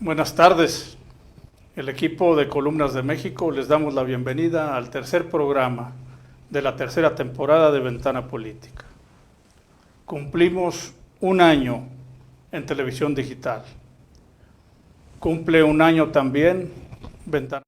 Buenas tardes. El equipo de Columnas de México les damos la bienvenida al tercer programa de la tercera temporada de Ventana Política. Cumplimos un año en televisión digital. Cumple un año también Ventana.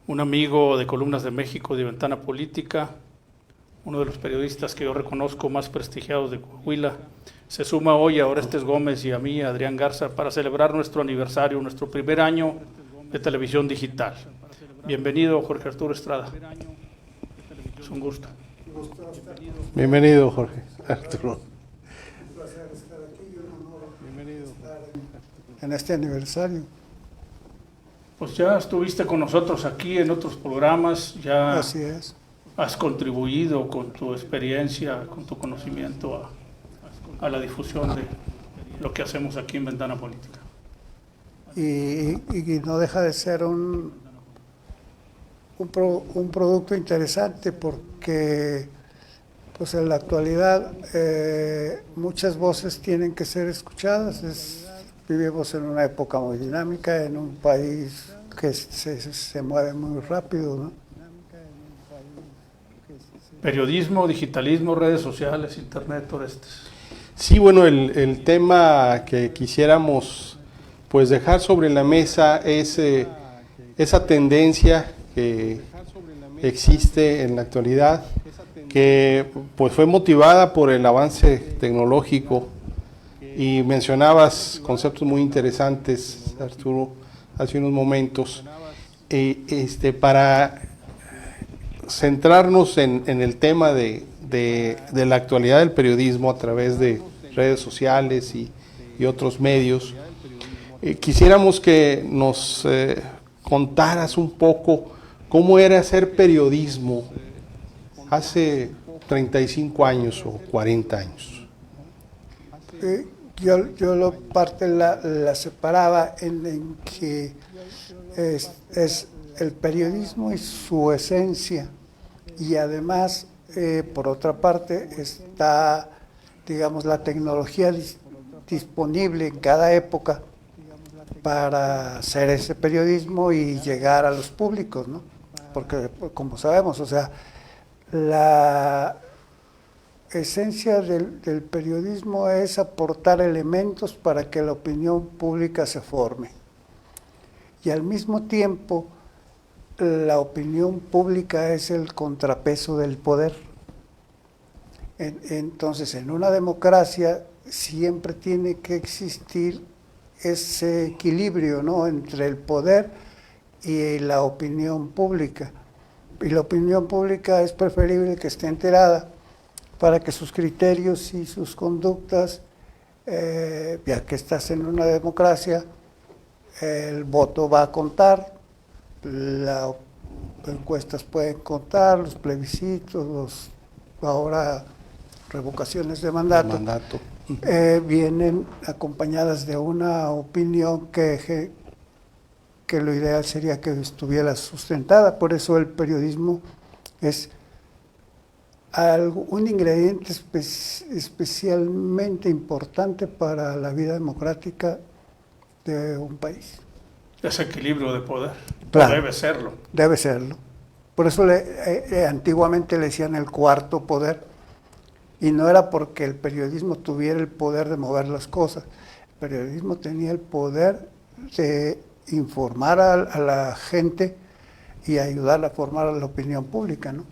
Un amigo de Columnas de México de Ventana Política, uno de los periodistas que yo reconozco más prestigiados de Coahuila, se suma hoy a Orestes Gómez y a mí, Adrián Garza, para celebrar nuestro aniversario, nuestro primer año de televisión digital. Bienvenido, Jorge Arturo Estrada. Es un gusto. Bienvenido, Jorge Arturo. Un placer estar aquí y un honor Bienvenido. estar en este aniversario. Pues ya estuviste con nosotros aquí en otros programas, ya Así es. has contribuido con tu experiencia, con tu conocimiento a la difusión de lo que hacemos aquí en Ventana Política. Y no deja de ser un producto interesante porque pues en la actualidad muchas voces tienen que ser escuchadas. Vivimos en una época muy dinámica, en un país que se mueve muy rápido, ¿no? Periodismo, digitalismo, redes sociales, internet, Orestes. Sí, bueno, el tema que quisiéramos pues dejar sobre la mesa es esa tendencia que existe en la actualidad, que pues fue motivada por el avance tecnológico, y mencionabas conceptos muy interesantes, Arturo, hace unos momentos, para centrarnos en el tema de la actualidad del periodismo a través de redes sociales y otros medios. Quisiéramos que nos contaras un poco cómo era hacer periodismo hace 35 años o 40 años. Yo la separaba en que es el periodismo y su esencia, y además por otra parte está, digamos, la tecnología disponible en cada época para hacer ese periodismo y llegar a los públicos, ¿no? Porque como sabemos, o sea, la esencia del periodismo es aportar elementos para que la opinión pública se forme. Y al mismo tiempo, la opinión pública es el contrapeso del poder. Entonces, en una democracia siempre tiene que existir ese equilibrio, ¿no?, entre el poder y la opinión pública. Y la opinión pública es preferible que esté enterada para que sus criterios y sus conductas, ya que estás en una democracia, el voto va a contar, las encuestas pueden contar, los plebiscitos, ahora revocaciones de mandato. Vienen acompañadas de una opinión que lo ideal sería que estuviera sustentada. Por eso el periodismo es un ingrediente especialmente importante para la vida democrática de un país. Ese equilibrio de poder. Claro, Debe serlo. Debe serlo. Por eso antiguamente le decían el cuarto poder, y no era porque el periodismo tuviera el poder de mover las cosas. El periodismo tenía el poder de informar a la gente y ayudar a formar a la opinión pública, ¿no?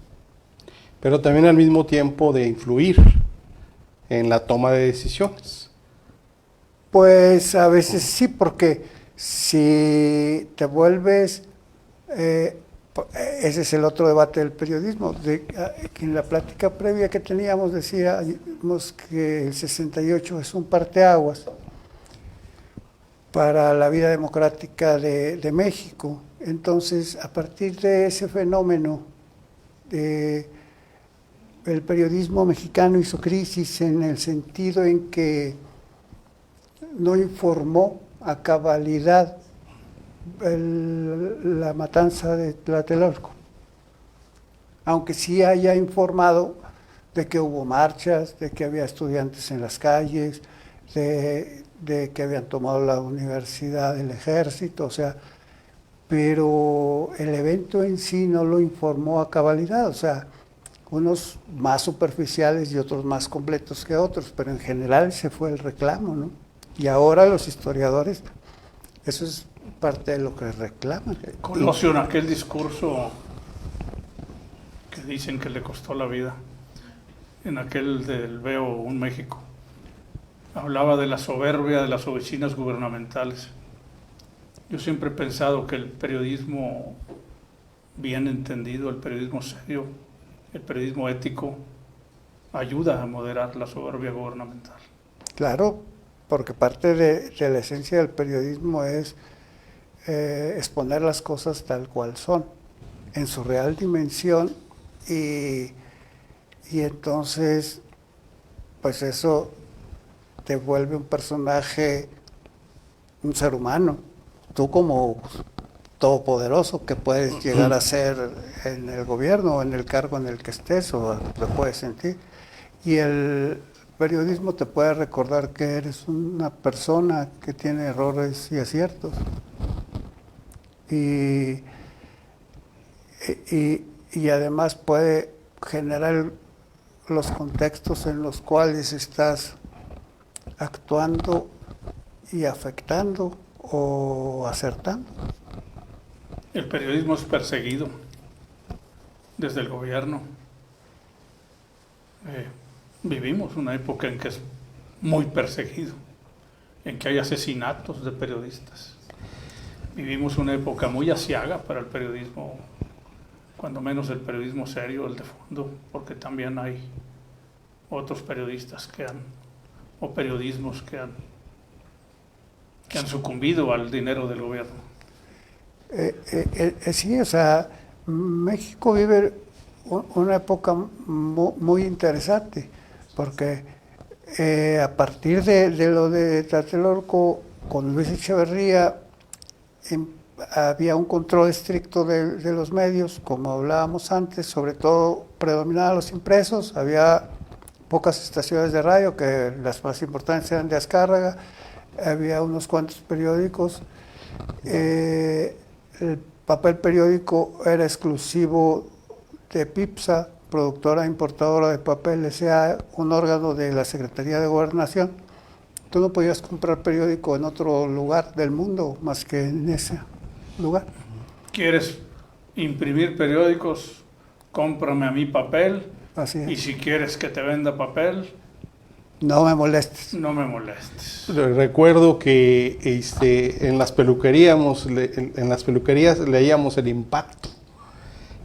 Pero también al mismo tiempo de influir en la toma de decisiones. Pues a veces sí, porque si te vuelves, ese es el otro debate del periodismo, que en la plática previa que teníamos decíamos que el 68 es un parteaguas para la vida democrática de México. Entonces, a partir de ese fenómeno, el periodismo mexicano hizo crisis en el sentido en que no informó a cabalidad la matanza de Tlatelolco, aunque sí haya informado de que hubo marchas, de que había estudiantes en las calles, de que habían tomado la universidad del ejército, o sea, pero el evento en sí no lo informó a cabalidad, o sea, unos más superficiales y otros más completos que otros, pero en general ese fue el reclamo, ¿no? Y ahora los historiadores, eso es parte de lo que reclaman. Colosio, en aquel discurso que dicen que le costó la vida, en aquel del Veo un México, hablaba de la soberbia de las oficinas gubernamentales. Yo siempre he pensado que el periodismo bien entendido, el periodismo serio, el periodismo ético, ayuda a moderar la soberbia gubernamental. Claro, porque parte de la esencia del periodismo es exponer las cosas tal cual son, en su real dimensión, y entonces, pues eso te vuelve un personaje, un ser humano, tú como todopoderoso que puedes llegar a ser en el gobierno o en el cargo en el que estés o te puedes sentir. Y el periodismo te puede recordar que eres una persona que tiene errores y aciertos. Y además puede generar los contextos en los cuales estás actuando y afectando o acertando. El periodismo es perseguido desde el gobierno. Vivimos una época en que es muy perseguido, en que hay asesinatos de periodistas. Vivimos una época muy aciaga para el periodismo, cuando menos el periodismo serio, el de fondo, porque también hay otros periodistas o periodismos que han sucumbido al dinero del gobierno. Sí, o sea, México vive una época muy interesante, porque a partir de lo de Tlatelolco, con Luis Echeverría, había un control estricto de los medios, como hablábamos antes, sobre todo predominaban los impresos, había pocas estaciones de radio, que las más importantes eran de Azcárraga, había unos cuantos periódicos, el papel periódico era exclusivo de PIPSA, productora e importadora de papel, S.A., un órgano de la Secretaría de Gobernación. Tú no podías comprar periódico en otro lugar del mundo más que en ese lugar. ¿Quieres imprimir periódicos? Cómprame a mí papel Así Y es. si quieres que te venda papel, No me molestes. no me molestes. Recuerdo que en las en las peluquerías leíamos El Impacto,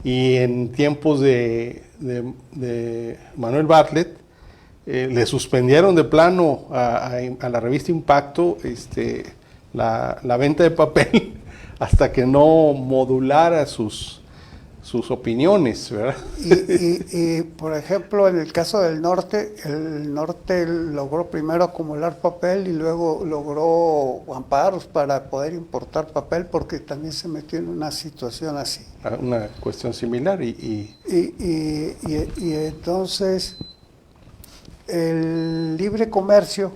y en tiempos de Manuel Bartlett le suspendieron de plano a la revista Impacto la venta de papel hasta que no modulara sus opiniones, ¿verdad? Y, por ejemplo, en el caso del norte, el norte logró primero acumular papel y luego logró amparos para poder importar papel, porque también se metió en una situación así. Una cuestión similar Y entonces el libre comercio,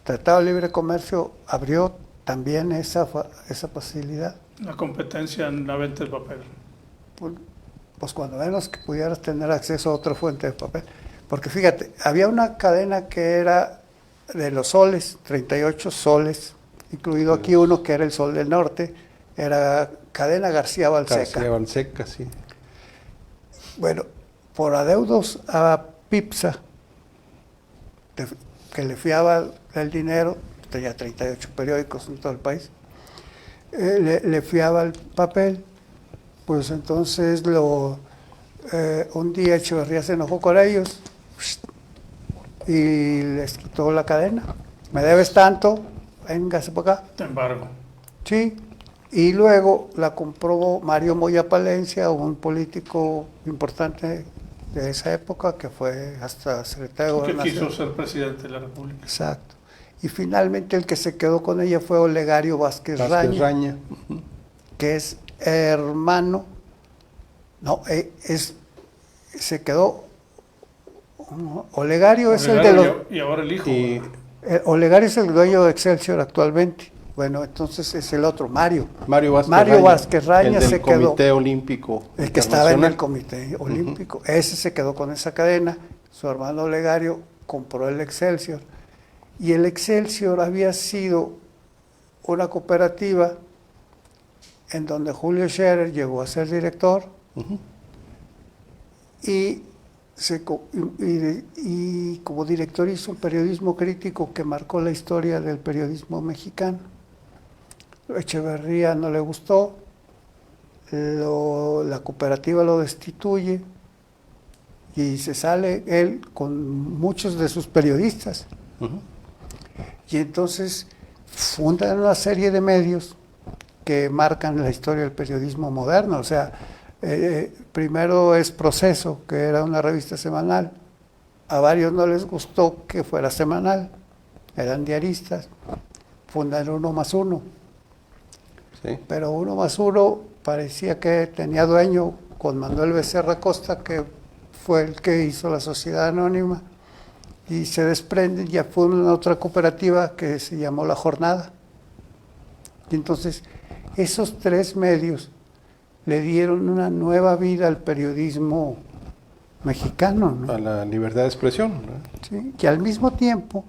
Tratado de Libre Comercio, abrió también esa facilidad. La competencia en la venta de papel. Pues cuando menos que pudieras tener acceso a otra fuente de papel. Porque fíjate, había una cadena que era de los soles, 38 soles, incluido aquí uno que era el Sol del Norte, era Cadena García Balseca. García Balseca, sí. Bueno, por adeudos a Pipsa, que le fiaba el dinero, tenía 38 periódicos en todo el país, le fiaba el papel. Pues entonces un día Echeverría se enojó con ellos y les quitó la cadena. Me debes tanto, véngase para acá. Te embargo. Sí, y luego la compró Mario Moya Palencia, un político importante de esa época que fue hasta secretario de Que Gobernación. quiso ser presidente de la República. Exacto. Y finalmente el que se quedó con ella fue Olegario Vázquez Raña, que es hermano, no, se quedó, Olegario es el de los, Y ahora el hijo. Y Olegario es el dueño de Excelsior actualmente. Bueno, entonces es el otro, Mario Vázquez Raña el del se quedó, Comité Olímpico el que estaba en el Internacional. Comité Olímpico. Ese se quedó con esa cadena, su hermano Olegario compró el Excelsior, y el Excelsior había sido una cooperativa en donde Julio Scherer llegó a ser director. Ujú. Y como director hizo un periodismo crítico que marcó la historia del periodismo mexicano. Echeverría no le gustó, la cooperativa lo destituye y se sale él con muchos de sus periodistas. Ujú. Y entonces fundan una serie de medios que marcan la historia del periodismo moderno. O sea, primero es Proceso, que era una revista semanal. A varios no les gustó que fuera semanal, eran diaristas. Fundan Uno Más Uno, Sí. pero Uno Más Uno parecía que tenía dueño con Manuel Becerra Costa, que fue el que hizo la Sociedad Anónima, y se desprenden, ya fundan otra cooperativa que se llamó La Jornada. Y entonces esos tres medios le dieron una nueva vida al periodismo mexicano, ¿no? A la libertad de expresión, ¿no? Sí, que al mismo tiempo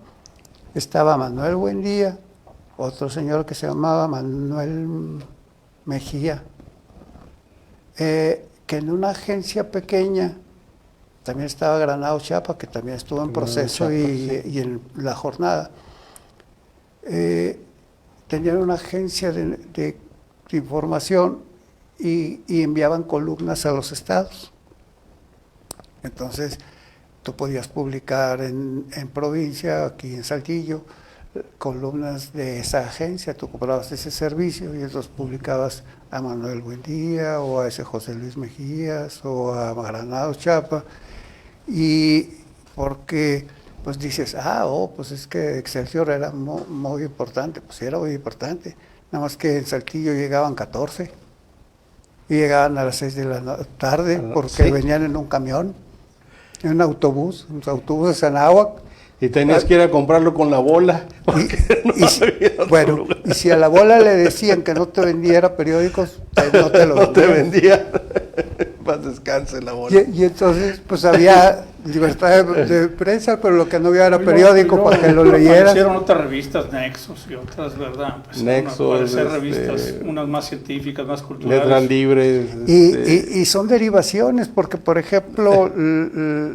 estaba Manuel Buendía, otro señor que se llamaba Manuel Mejía, que en una agencia pequeña también estaba Granado Chapa, que también estuvo en Proceso y en La Jornada. Tenían una agencia de información y enviaban columnas a los estados. Entonces, tú podías publicar en provincia, aquí en Saltillo, columnas de esa agencia, tú comprabas ese servicio y entonces publicabas a Manuel Buendía o a ese José Luis Mejías o a Granado Chapa, y porque pues dices, pues es que Excelsior era muy importante, pues sí era muy importante, nada más que en Saltillo llegaban 14 y llegaban a las 6 de la tarde porque Sí. venían en un camión, en un autobús, los autobuses de Anáhuac. Y tenías que ir a comprarlo con la bola. Bueno, y si a la bola le decían que no te vendiera periódicos, no te lo no te vendían. vendía. paz descanse la bola. Y entonces, pues había libertad de prensa, pero lo que no había era periódico para que lo leyeras. Aparecieron otras revistas, Nexos y otras, ¿verdad? Pues Nexos, aparecer revistas, unas más científicas, más culturales. Letras libres. Y son derivaciones, porque por ejemplo,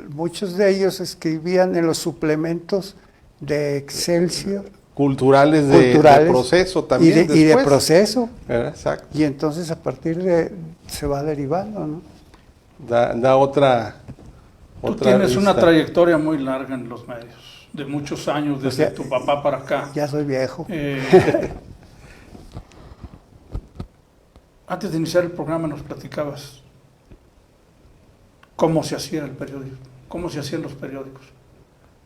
muchos de ellos escribían en los suplementos de Excelsior. Culturales de proceso también. Y de proceso. Exacto. Y entonces a partir de se va derivando, ¿no? Da otra. Tú tienes una trayectoria muy larga en los medios, de muchos años, desde tu papá para acá. Ya soy viejo. Antes de iniciar el programa nos platicabas cómo se hacía el periódico, cómo se hacían los periódicos.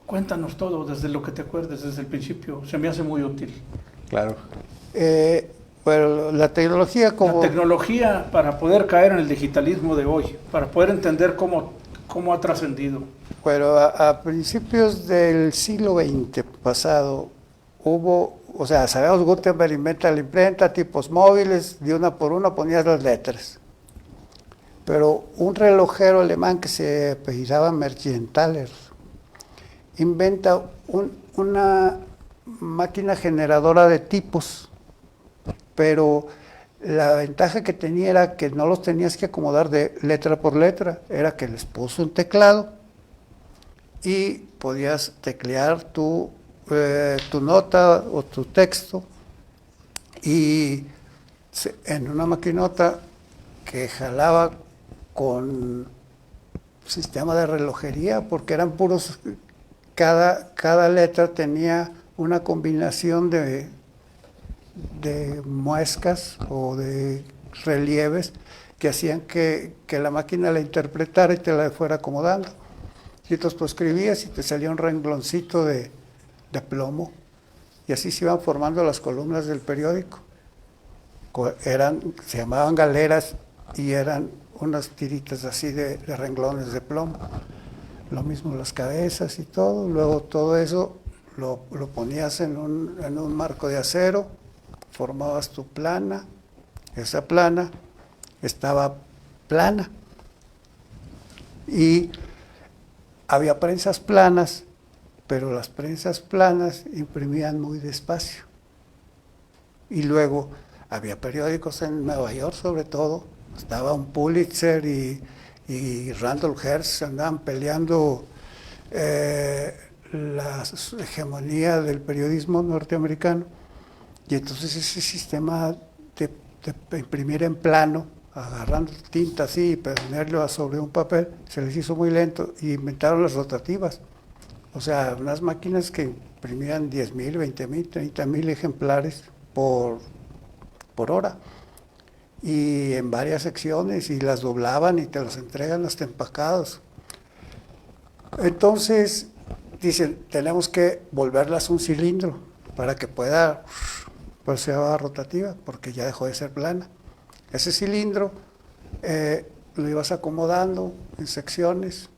Cuéntanos todo, desde lo que te acuerdes, desde el principio. Se me hace muy útil. Claro. Bueno, la tecnología como... La tecnología para poder caer en el digitalismo de hoy, para poder entender cómo ha trascendido. Bueno, a principios del siglo XX pasado hubo, o sea, sabemos Gutenberg inventa la imprenta, tipos móviles, de una por una ponías las letras. Pero un relojero alemán que se apellidaba Merchenthaler inventa una máquina generadora de tipos, pero la ventaja que tenía era que no los tenías que acomodar de letra por letra, era que les puso un teclado y podías teclear tu nota o tu texto, y en una maquinota que jalaba con sistema de relojería, porque eran puros... Cada letra tenía una combinación de muescas o de relieves que hacían que la máquina la interpretara y te la fuera acomodando. Y entonces tú escribías y te salía un rengloncito de plomo, y así se iban formando las columnas del periódico. Se llamaban galeras y eran unas tiritas así de renglones de plomo. Lo mismo las cabezas y todo. Luego todo eso lo ponías en un marco de acero, formabas tu plana. Esa plana estaba plana y había prensas planas, pero las prensas planas imprimían muy despacio. Y luego había periódicos en Nueva York, sobre todo, estaba un Pulitzer y Randall Hearst, andaban peleando la hegemonía del periodismo norteamericano, y entonces ese sistema de imprimir en plano, agarrando tinta así y ponerlo sobre un papel, se les hizo muy lento, y inventaron las rotativas. O sea, unas máquinas que imprimían 10,000, 20,000, 30,000 ejemplares por hora, y en varias secciones, y las doblaban y te las entregan hasta empacados. Entonces dicen, tenemos que volverlas un cilindro para que pueda, pues sea rotativa, porque ya dejó de ser plana. Ese cilindro lo ibas acomodando en secciones,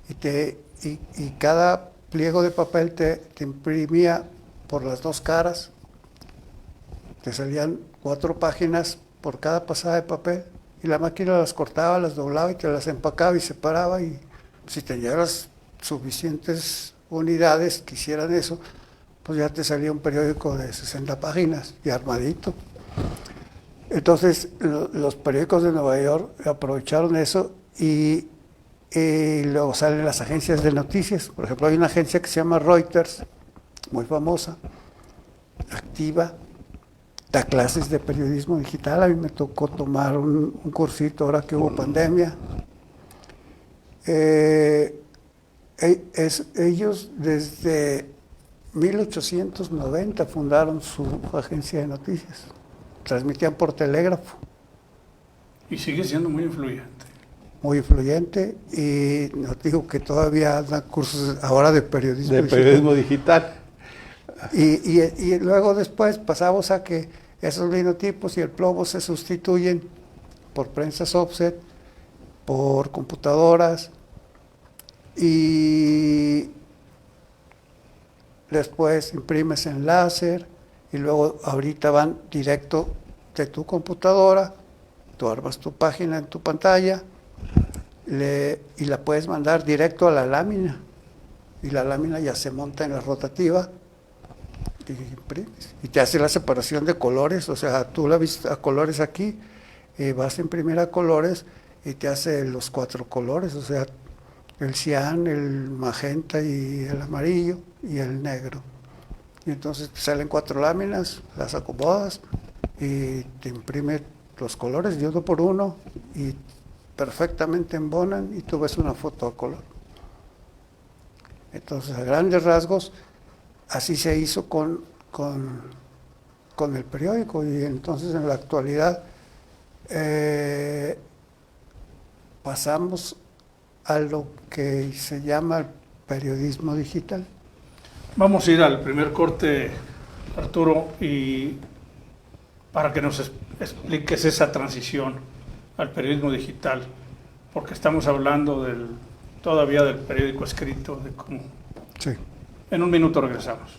y cada pliego de papel te imprimía por las dos caras. Te salían 4 páginas por cada pasada de papel, y la máquina las cortaba, las doblaba y te las empacaba y separaba, y si tenías las suficientes unidades que hicieran eso, pues ya te salía un periódico de 60 páginas y armadito. Entonces los periódicos de Nueva York aprovecharon eso, y luego salen las agencias de noticias. Por ejemplo, hay una agencia que se llama Reuters, muy famosa, activa, da clases de periodismo digital. A mí me tocó tomar un cursito ahora que hubo pandemia. Ellos desde 1890 fundaron su agencia de noticias. Transmitían por telégrafo. Y sigue siendo muy influyente. Muy influyente, y no digo que todavía dan cursos ahora de periodismo digital. De periodismo digital. Y luego después pasamos a que esos linotipos y el plomo se sustituyen por prensas offset, por computadoras, y después imprimes en láser, y luego ahorita van directo de tu computadora Tú armas tu página en tu pantalla y la puedes mandar directo a la lámina. Y la lámina ya se monta en la rotativa y imprimes. Y te hace la separación de colores, o sea, tú la ves a colores aquí, vas a imprimir a colores y te hace los 4 colores, o sea, el cian, el magenta y el amarillo y el negro. Y entonces te salen 4 láminas, las acomodas y te imprime los colores de uno por uno y perfectamente embonan y tú ves una foto a color. Entonces, a grandes rasgos, así se hizo con el periódico, y entonces en la actualidad pasamos a lo que se llama el periodismo digital. Vamos a ir al primer corte, Arturo, y para que nos expliques esa transición al periodismo digital, porque estamos hablando todavía del periódico escrito, de cómo. Sí. En un minuto regresamos.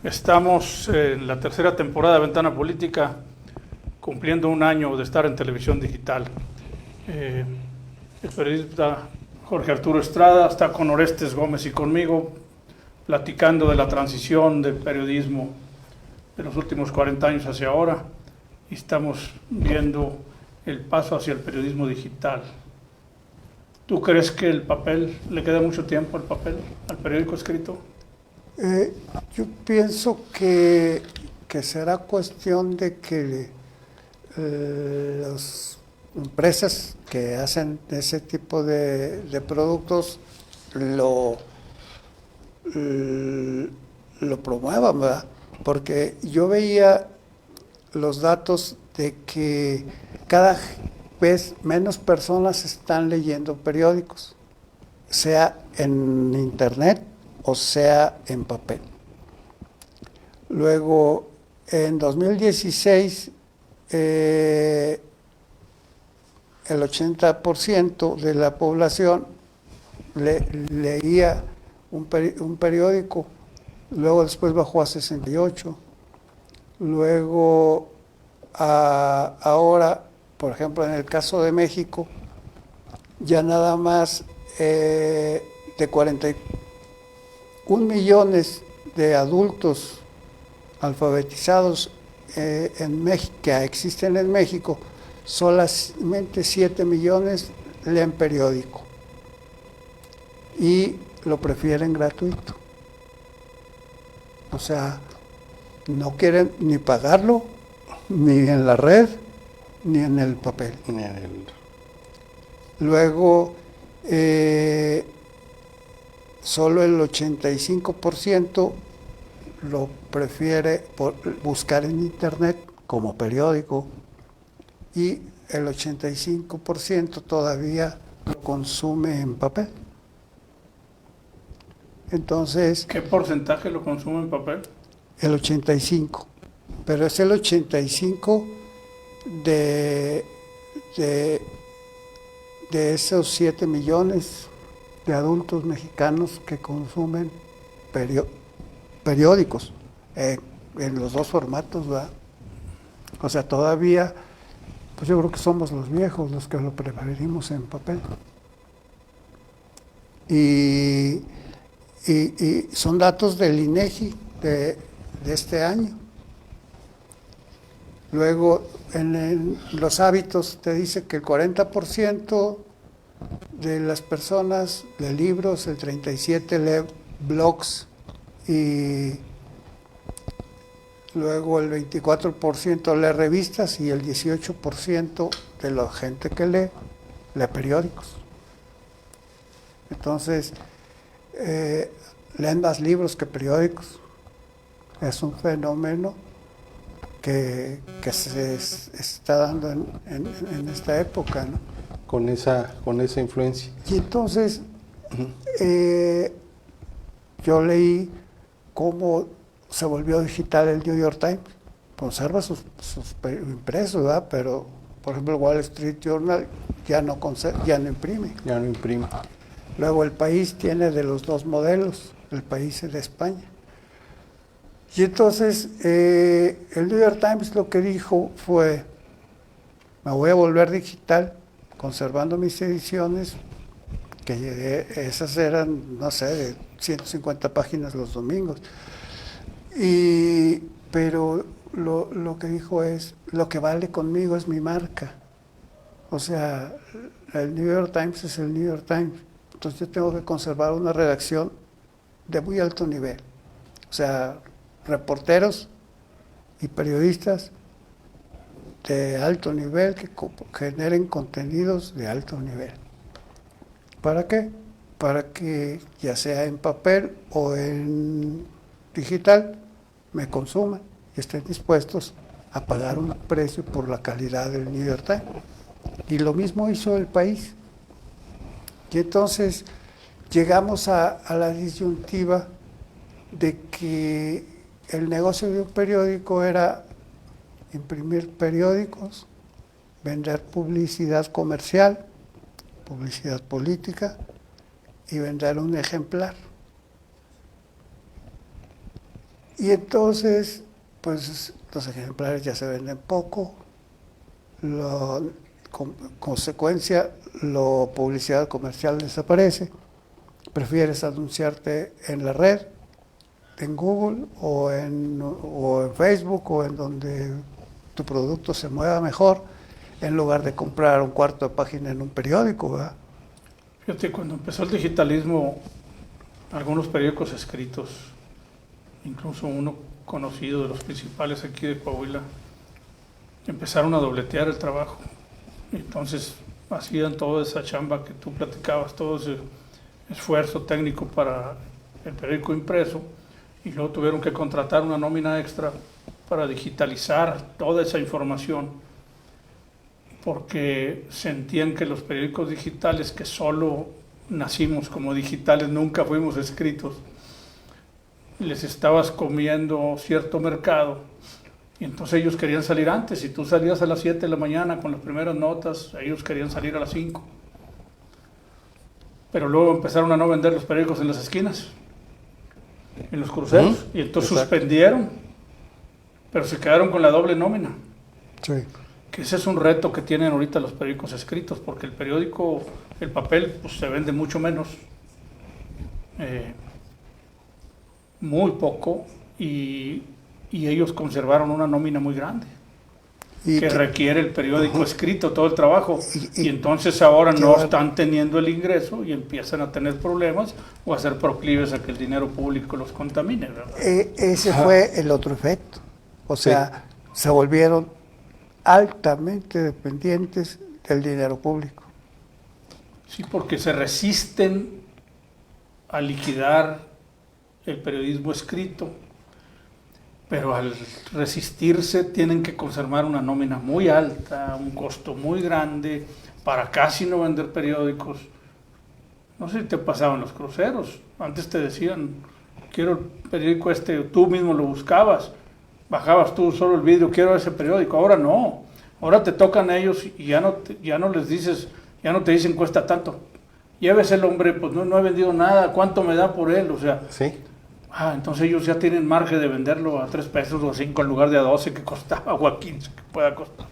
Estamos en la tercera temporada de Ventana Política, cumpliendo un año de estar en televisión digital. El periodista Jorge Arturo Estrada está con Orestes Gómez y conmigo, platicando de la transición del periodismo de los últimos 40 años hacia ahora, y estamos viendo el paso hacia el periodismo digital. ¿Tú crees que el papel, le queda mucho tiempo al periódico escrito? Yo pienso que será cuestión de que las empresas que hacen ese tipo de productos lo promuevan, ¿verdad? Porque yo veía los datos de que cada vez menos personas están leyendo periódicos, sea en internet o sea en papel. Luego, en 2016, el 80% de la población leía un periódico, luego después bajó a 68%, luego ahora, por ejemplo, en el caso de México, ya nada más de 41 millones de adultos alfabetizados en México, que existen en México, solamente 7 millones leen periódico y lo prefieren gratuito. O sea, no quieren ni pagarlo, ni en la red, ni en el papel. Luego, solo el 85% lo prefiere buscar en internet como periódico, y el 85% todavía lo consume en papel. Entonces, ¿qué porcentaje lo consume en papel? El 85%, pero es el 85% de esos 7 millones de adultos mexicanos que consumen periódicos en los dos formatos, ¿verdad? O sea, todavía, pues yo creo que somos los viejos los que lo preferimos en papel. Y son datos del INEGI de este año. Luego, en los hábitos te dice que el 40% de las personas de libros, el 37% lee blogs y luego el 24% lee revistas y el 18% de la gente que lee periódicos. Entonces, leen más libros que periódicos. Es un fenómeno que se está dando en esta época, ¿no? Con esa influencia. Y entonces, yo leí cómo se volvió digital el New York Times. Conserva sus impresos, ¿verdad? Pero, por ejemplo, el Wall Street Journal ya no imprime. Ya no imprime. Luego El País tiene de los dos modelos, El País es de España. Y entonces el New York Times lo que dijo fue, me voy a volver digital, conservando mis ediciones, que esas eran, no sé, de 150 páginas los domingos. Pero lo que dijo es, lo que vale conmigo es mi marca. O sea, el New York Times es el New York Times. Entonces yo tengo que conservar una redacción de muy alto nivel. O sea, reporteros y periodistas de alto nivel que generen contenidos de alto nivel. ¿Para qué? Para que ya sea en papel o en digital me consuman y estén dispuestos a pagar un precio por la calidad del New York Times. Y lo mismo hizo El País. Y entonces llegamos a la disyuntiva de que el negocio de un periódico era imprimir periódicos, vender publicidad comercial, publicidad política y vender un ejemplar. Y entonces, pues los ejemplares ya se venden poco, consecuencia, la publicidad comercial desaparece, prefieres anunciarte en la red, en Google o en Facebook o en donde tu producto se mueva mejor, en lugar de comprar un cuarto de página en un periódico, ¿verdad? Fíjate, cuando empezó el digitalismo, algunos periódicos escritos, incluso uno conocido de los principales aquí de Coahuila, empezaron a dobletear el trabajo. Entonces hacían toda esa chamba que tú platicabas, todo ese esfuerzo técnico para el periódico impreso, y luego tuvieron que contratar una nómina extra para digitalizar toda esa información, porque sentían que los periódicos digitales, que solo nacimos como digitales, nunca fuimos escritos, les estabas comiendo cierto mercado, y entonces ellos querían salir antes. Si tú salías a las 7 de la mañana con las primeras notas, ellos querían salir a las 5. Pero luego empezaron a no vender los periódicos en las esquinas, en los cruceros, y entonces suspendieron, pero se quedaron con la doble nómina. Sí. Que ese es un reto que tienen ahorita los periódicos escritos, porque el periódico, el papel, pues se vende mucho menos, muy poco, y ellos conservaron una nómina muy grande que requiere el periódico escrito, todo el trabajo, y entonces ahora no están teniendo el ingreso y empiezan a tener problemas o a ser proclives a que el dinero público los contamine, ¿verdad? Ese fue el otro efecto. O sea, se volvieron altamente dependientes del dinero público. Sí, porque se resisten a liquidar el periodismo escrito, pero al resistirse tienen que conservar una nómina muy alta, un costo muy grande para casi no vender periódicos. No sé si te pasaban los cruceros, antes te decían, quiero el periódico tú mismo lo buscabas, bajabas tú solo el vidrio, quiero ese periódico. Ahora no, ahora te tocan ellos y ya no les dices, ya no te dicen cuesta tanto. Llévese el hombre, pues no he vendido nada, ¿cuánto me da por él? O sea, sí. Entonces ellos ya tienen margen de venderlo a 3 pesos o a 5 en lugar de a 12 que costaba, o a 15 que pueda costar.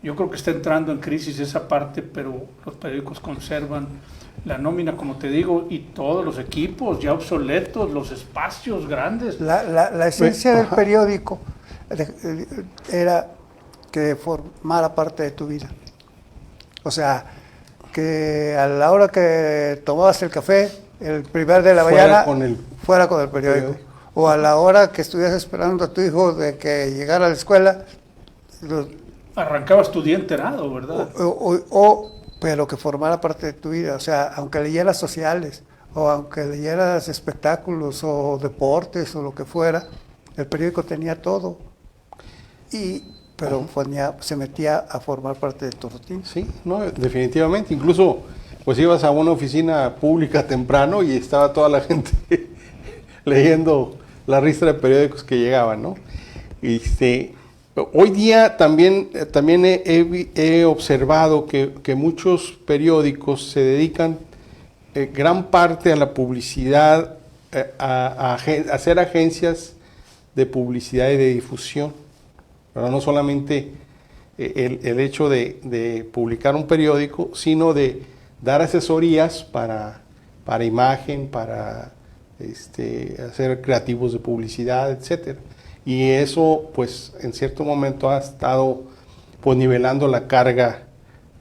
Yo creo que está entrando en crisis esa parte, pero los periódicos conservan la nómina, como te digo, y todos los equipos ya obsoletos, los espacios grandes. La esencia del periódico era que formara parte de tu vida. O sea, que a la hora que tomabas el café, el primer de la Fuera mañana, fuera con el periódico. O a la hora que estuvieras esperando a tu hijo de que llegara a la escuela, Arrancabas tu día enterado, ¿verdad? pero que formara parte de tu vida. O sea, aunque leyeras sociales, o aunque leyeras espectáculos, o deportes, o lo que fuera, el periódico tenía todo. Pero se metía a formar parte de tu rutina. Sí, no, definitivamente. Incluso, pues ibas a una oficina pública temprano y estaba toda la gente leyendo la ristra de periódicos que llegaban, ¿no? Hoy día también he observado que muchos periódicos se dedican gran parte a la publicidad, a hacer agencias de publicidad y de difusión. Pero no solamente el hecho de publicar un periódico, sino de dar asesorías para imagen, para hacer creativos de publicidad, etcétera. Y eso, pues, en cierto momento ha estado, pues, nivelando la carga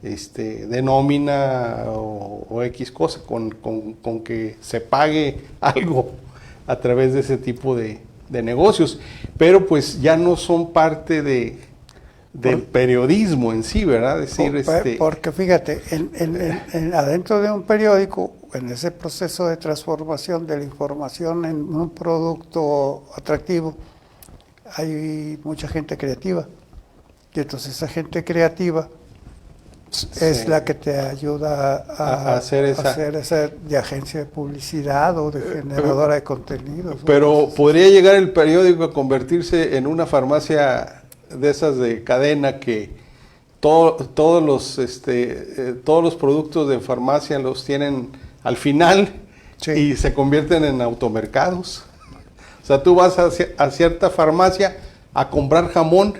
de nómina o X cosa, con que se pague algo a través de ese tipo de negocios, pero pues ya no son parte del periodismo en sí, ¿verdad? Es decir, porque fíjate, adentro de un periódico, en ese proceso de transformación de la información en un producto atractivo, hay mucha gente creativa. Y entonces esa gente creativa es la que te ayuda a hacer esa de agencia de publicidad o de generadora de contenidos. Pero podría llegar el periódico a convertirse en una farmacia de esas de cadena que todos los productos de farmacia los tienen al final, sí, y se convierten en automercados. O sea, tú vas a cierta farmacia a comprar jamón,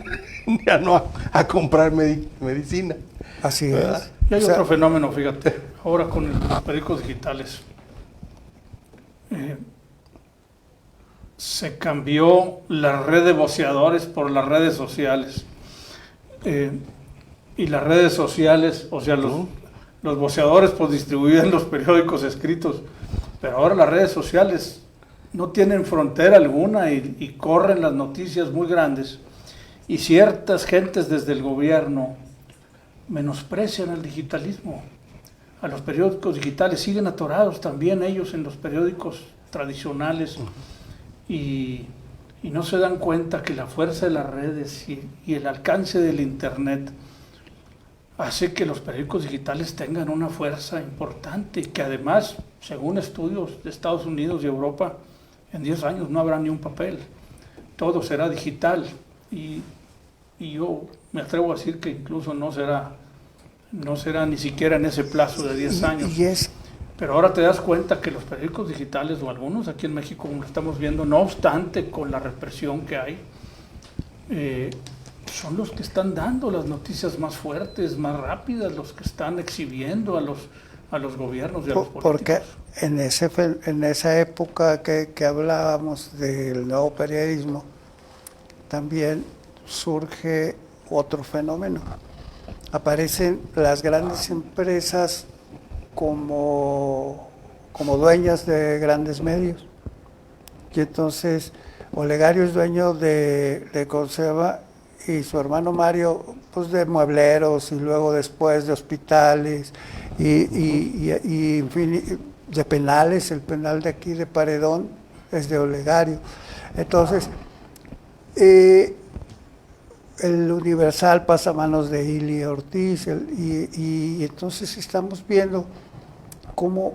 ya no a comprar medicina. Así ¿verdad? es. Y hay otro fenómeno, fíjate, ahora con los periódicos digitales. Se cambió la red de voceadores por las redes sociales. Y las redes sociales, o sea, los voceadores pues distribuían los periódicos escritos, pero ahora las redes sociales no tienen frontera alguna y corren las noticias muy grandes. Y ciertas gentes desde el gobierno menosprecian el digitalismo, a los periódicos digitales, siguen atorados también ellos en los periódicos tradicionales y no se dan cuenta que la fuerza de las redes y el alcance del internet hace que los periódicos digitales tengan una fuerza importante y que además, según estudios de Estados Unidos y Europa, en 10 años no habrá ni un papel, todo será digital y yo me atrevo a decir que incluso no será ni siquiera en ese plazo de 10 años. Pero ahora te das cuenta que los periódicos digitales, o algunos aquí en México, como estamos viendo, no obstante con la represión que hay, son los que están dando las noticias más fuertes, más rápidas, los que están exhibiendo a los gobiernos y a los políticos. Porque en esa época que hablábamos del nuevo periodismo, también surge otro fenómeno. Aparecen las grandes empresas como dueñas de grandes medios. Y entonces Olegario es dueño de Conserva y su hermano Mario pues de muebleros y luego después de hospitales y en fin, de penales. El penal de aquí de Paredón es de Olegario. Entonces el Universal pasa a manos de Ili Ortiz y entonces estamos viendo cómo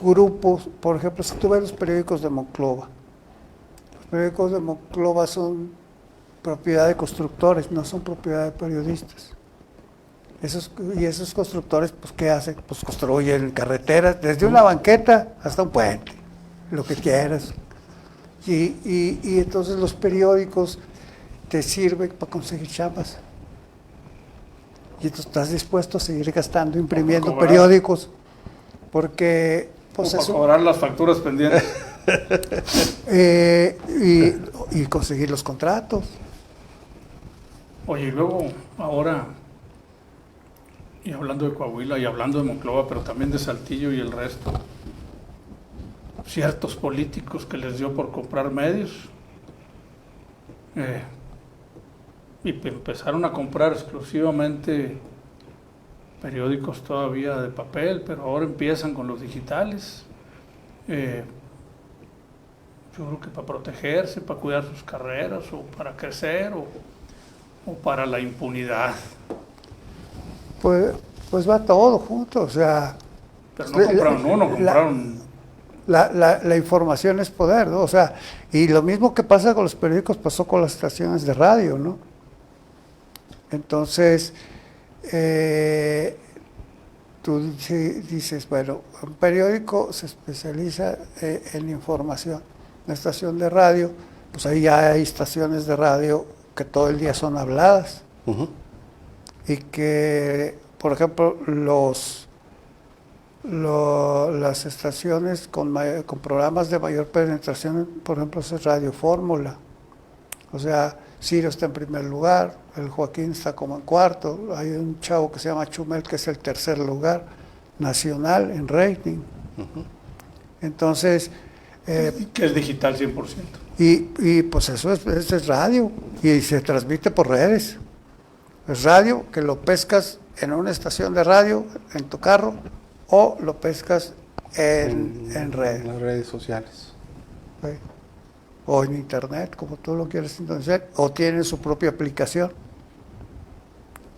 grupos, por ejemplo, si tú ves los periódicos de Monclova, los periódicos de Monclova son propiedad de constructores, no son propiedad de periodistas. Esos constructores, pues, ¿qué hacen? Pues construyen carreteras, desde una banqueta hasta un puente, lo que quieras. Y entonces los periódicos te sirven para conseguir chambas. Y entonces estás dispuesto a seguir gastando, imprimiendo periódicos, porque pues para cobrar las facturas pendientes. Y conseguir los contratos. Oye, y luego ahora y hablando de Coahuila y hablando de Monclova, pero también de Saltillo y el resto, ciertos políticos que les dio por comprar medios y empezaron a comprar exclusivamente periódicos todavía de papel, pero ahora empiezan con los digitales. Yo creo que para protegerse, para cuidar sus carreras, o para crecer, o para la impunidad. Pues va todo junto, o sea... Pero no compraron uno, compraron... La información es poder, ¿no? O sea, y lo mismo que pasa con los periódicos pasó con las estaciones de radio, ¿no? Entonces, tú dices, bueno, un periódico se especializa en información. Una estación de radio, pues ahí ya hay estaciones de radio que todo el día son habladas. Uh-huh. Y que, por ejemplo, las estaciones con programas de mayor penetración, por ejemplo, es Radio Fórmula. O sea, Ciro está en primer lugar, el Joaquín está como en cuarto, hay un chavo que se llama Chumel que es el tercer lugar nacional en rating. Uh-huh. Entonces... que es digital 100%. Y pues eso es radio, y se transmite por redes. Es radio que lo pescas en una estación de radio, en tu carro, o lo pescas en redes. En las redes sociales. ¿Sí? O en internet, como tú lo quieres entender, o tienen su propia aplicación.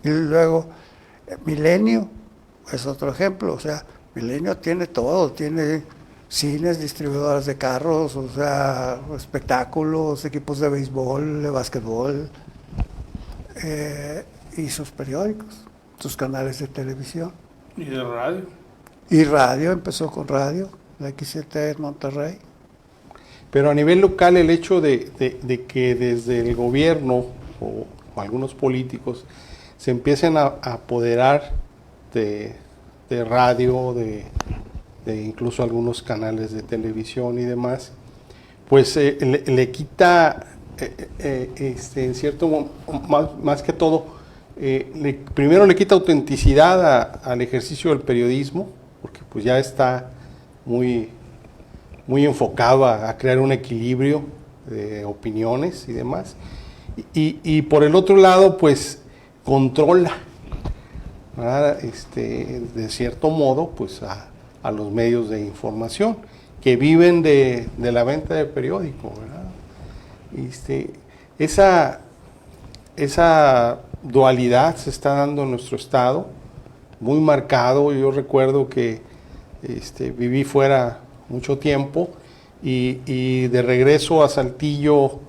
Y luego, Milenio es otro ejemplo, o sea, Milenio tiene todo, tiene cines, distribuidoras de carros, o sea, espectáculos, equipos de béisbol, de básquetbol, y sus periódicos, sus canales de televisión. Y de radio. Y radio, empezó con radio, la X7 en Monterrey. Pero a nivel local el hecho de que desde el gobierno o algunos políticos se empiecen a apoderar de radio, de incluso algunos canales de televisión y demás, pues le quita, en cierto más que todo, primero le quita autenticidad al ejercicio del periodismo, porque pues ya está muy enfocado a crear un equilibrio de opiniones y demás, y por el otro lado pues controla, ¿verdad? De cierto modo pues a los medios de información que viven de la venta de periódico, ¿verdad? Esa dualidad se está dando en nuestro estado, muy marcado. Yo recuerdo que viví fuera mucho tiempo y de regreso a Saltillo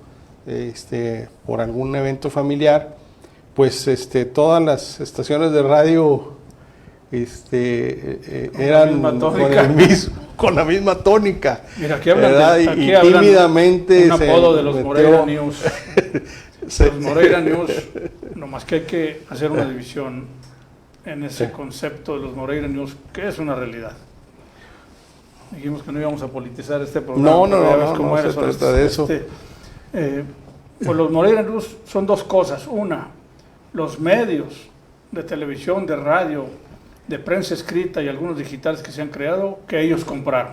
por algún evento familiar, pues todas las estaciones de radio eran con la misma tónica. Mira, aquí hablan y tímidamente un apodo de los metió... Moreira News. Los Moreira News, nomás que hay que hacer una división en ese concepto de los Moreira News, que es una realidad. Dijimos que no íbamos a politizar este programa. No se trata de eso. Pues los Moreira News son dos cosas. Una, los medios de televisión, de radio, de prensa escrita y algunos digitales que se han creado, que ellos compraron.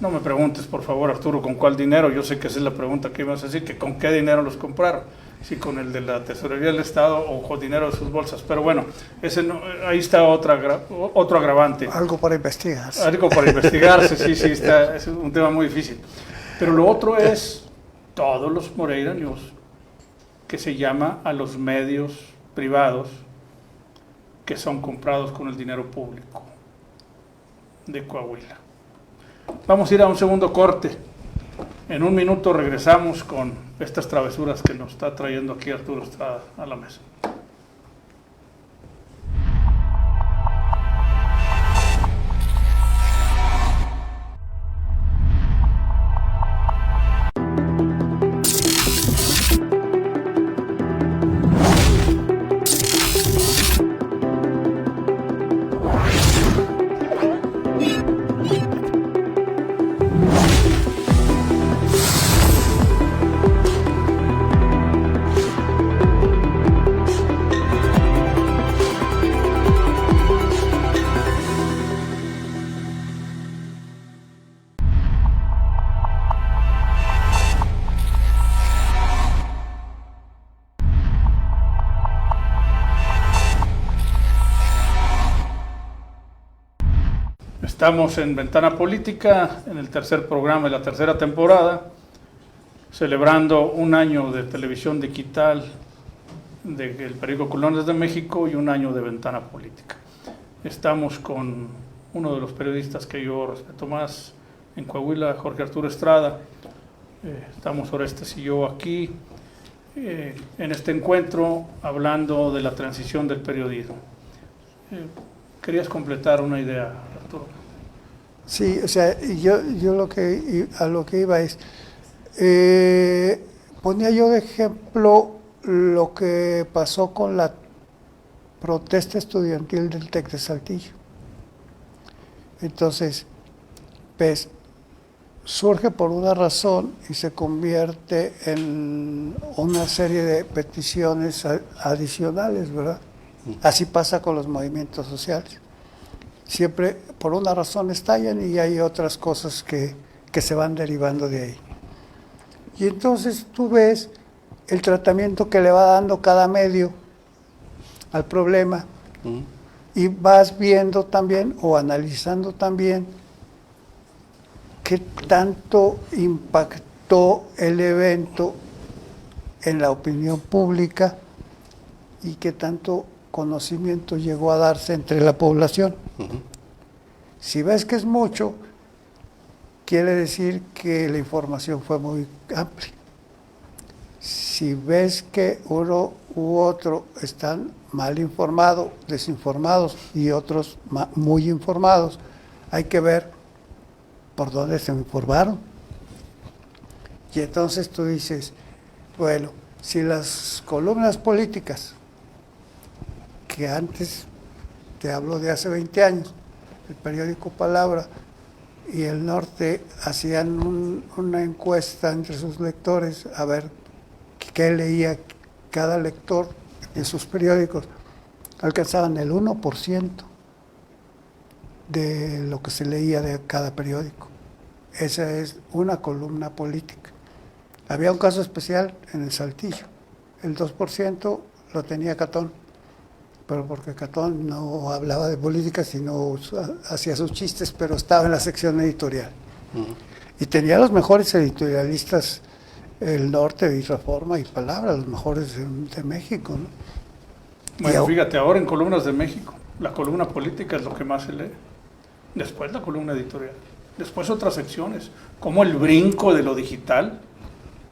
No me preguntes, por favor, Arturo, con cuál dinero. Yo sé que esa es la pregunta que ibas a decir, que con qué dinero los compraron. Si con el de la Tesorería del Estado o con dinero de sus bolsas. Pero bueno, ahí está otro agravante. Algo para investigar. Algo para investigarse, sí, es un tema muy difícil. Pero lo otro es todos los Moreira News, que se llama a los medios privados que son comprados con el dinero público de Coahuila. Vamos a ir a un segundo corte. En un minuto regresamos con estas travesuras que nos está trayendo aquí Arturo Estrada a la mesa. Estamos en Ventana Política, en el tercer programa de la tercera temporada, celebrando un año de televisión digital del periódico Columnas de México y un año de Ventana Política. Estamos con uno de los periodistas que yo respeto más en Coahuila, Jorge Arturo Estrada. Estamos Orestes y yo aquí en este encuentro hablando de la transición del periodismo. ¿Querías completar una idea, Arturo? Sí, o sea, yo a lo que iba es, ponía yo de ejemplo lo que pasó con la protesta estudiantil del TEC de Saltillo. Entonces, pues, surge por una razón y se convierte en una serie de peticiones adicionales, ¿verdad? Así pasa con los movimientos sociales. Siempre por una razón estallan y hay otras cosas que se van derivando de ahí. Y entonces tú ves el tratamiento que le va dando cada medio al problema y vas viendo también o analizando también qué tanto impactó el evento en la opinión pública y qué tanto conocimiento llegó a darse entre la población. Si ves que es mucho, quiere decir que la información fue muy amplia. Si ves que uno u otro están mal informados, desinformados y otros muy informados, hay que ver por dónde se informaron. Y entonces tú dices, bueno, si las columnas políticas, que antes, te hablo de hace 20 años, el periódico Palabra y El Norte hacían una encuesta entre sus lectores a ver qué leía cada lector en sus periódicos, alcanzaban el 1% de lo que se leía de cada periódico. Esa es una columna política. Había un caso especial en el Saltillo, el 2% lo tenía Catón, pero porque Catón no hablaba de política, sino hacía sus chistes, pero estaba en la sección editorial. Y tenía los mejores editorialistas, El Norte y Reforma y Palabra, los mejores de México, ¿no? Bueno, fíjate, ahora en Columnas de México, la columna política es lo que más se lee. Después la columna editorial. Después otras secciones, como el brinco de lo digital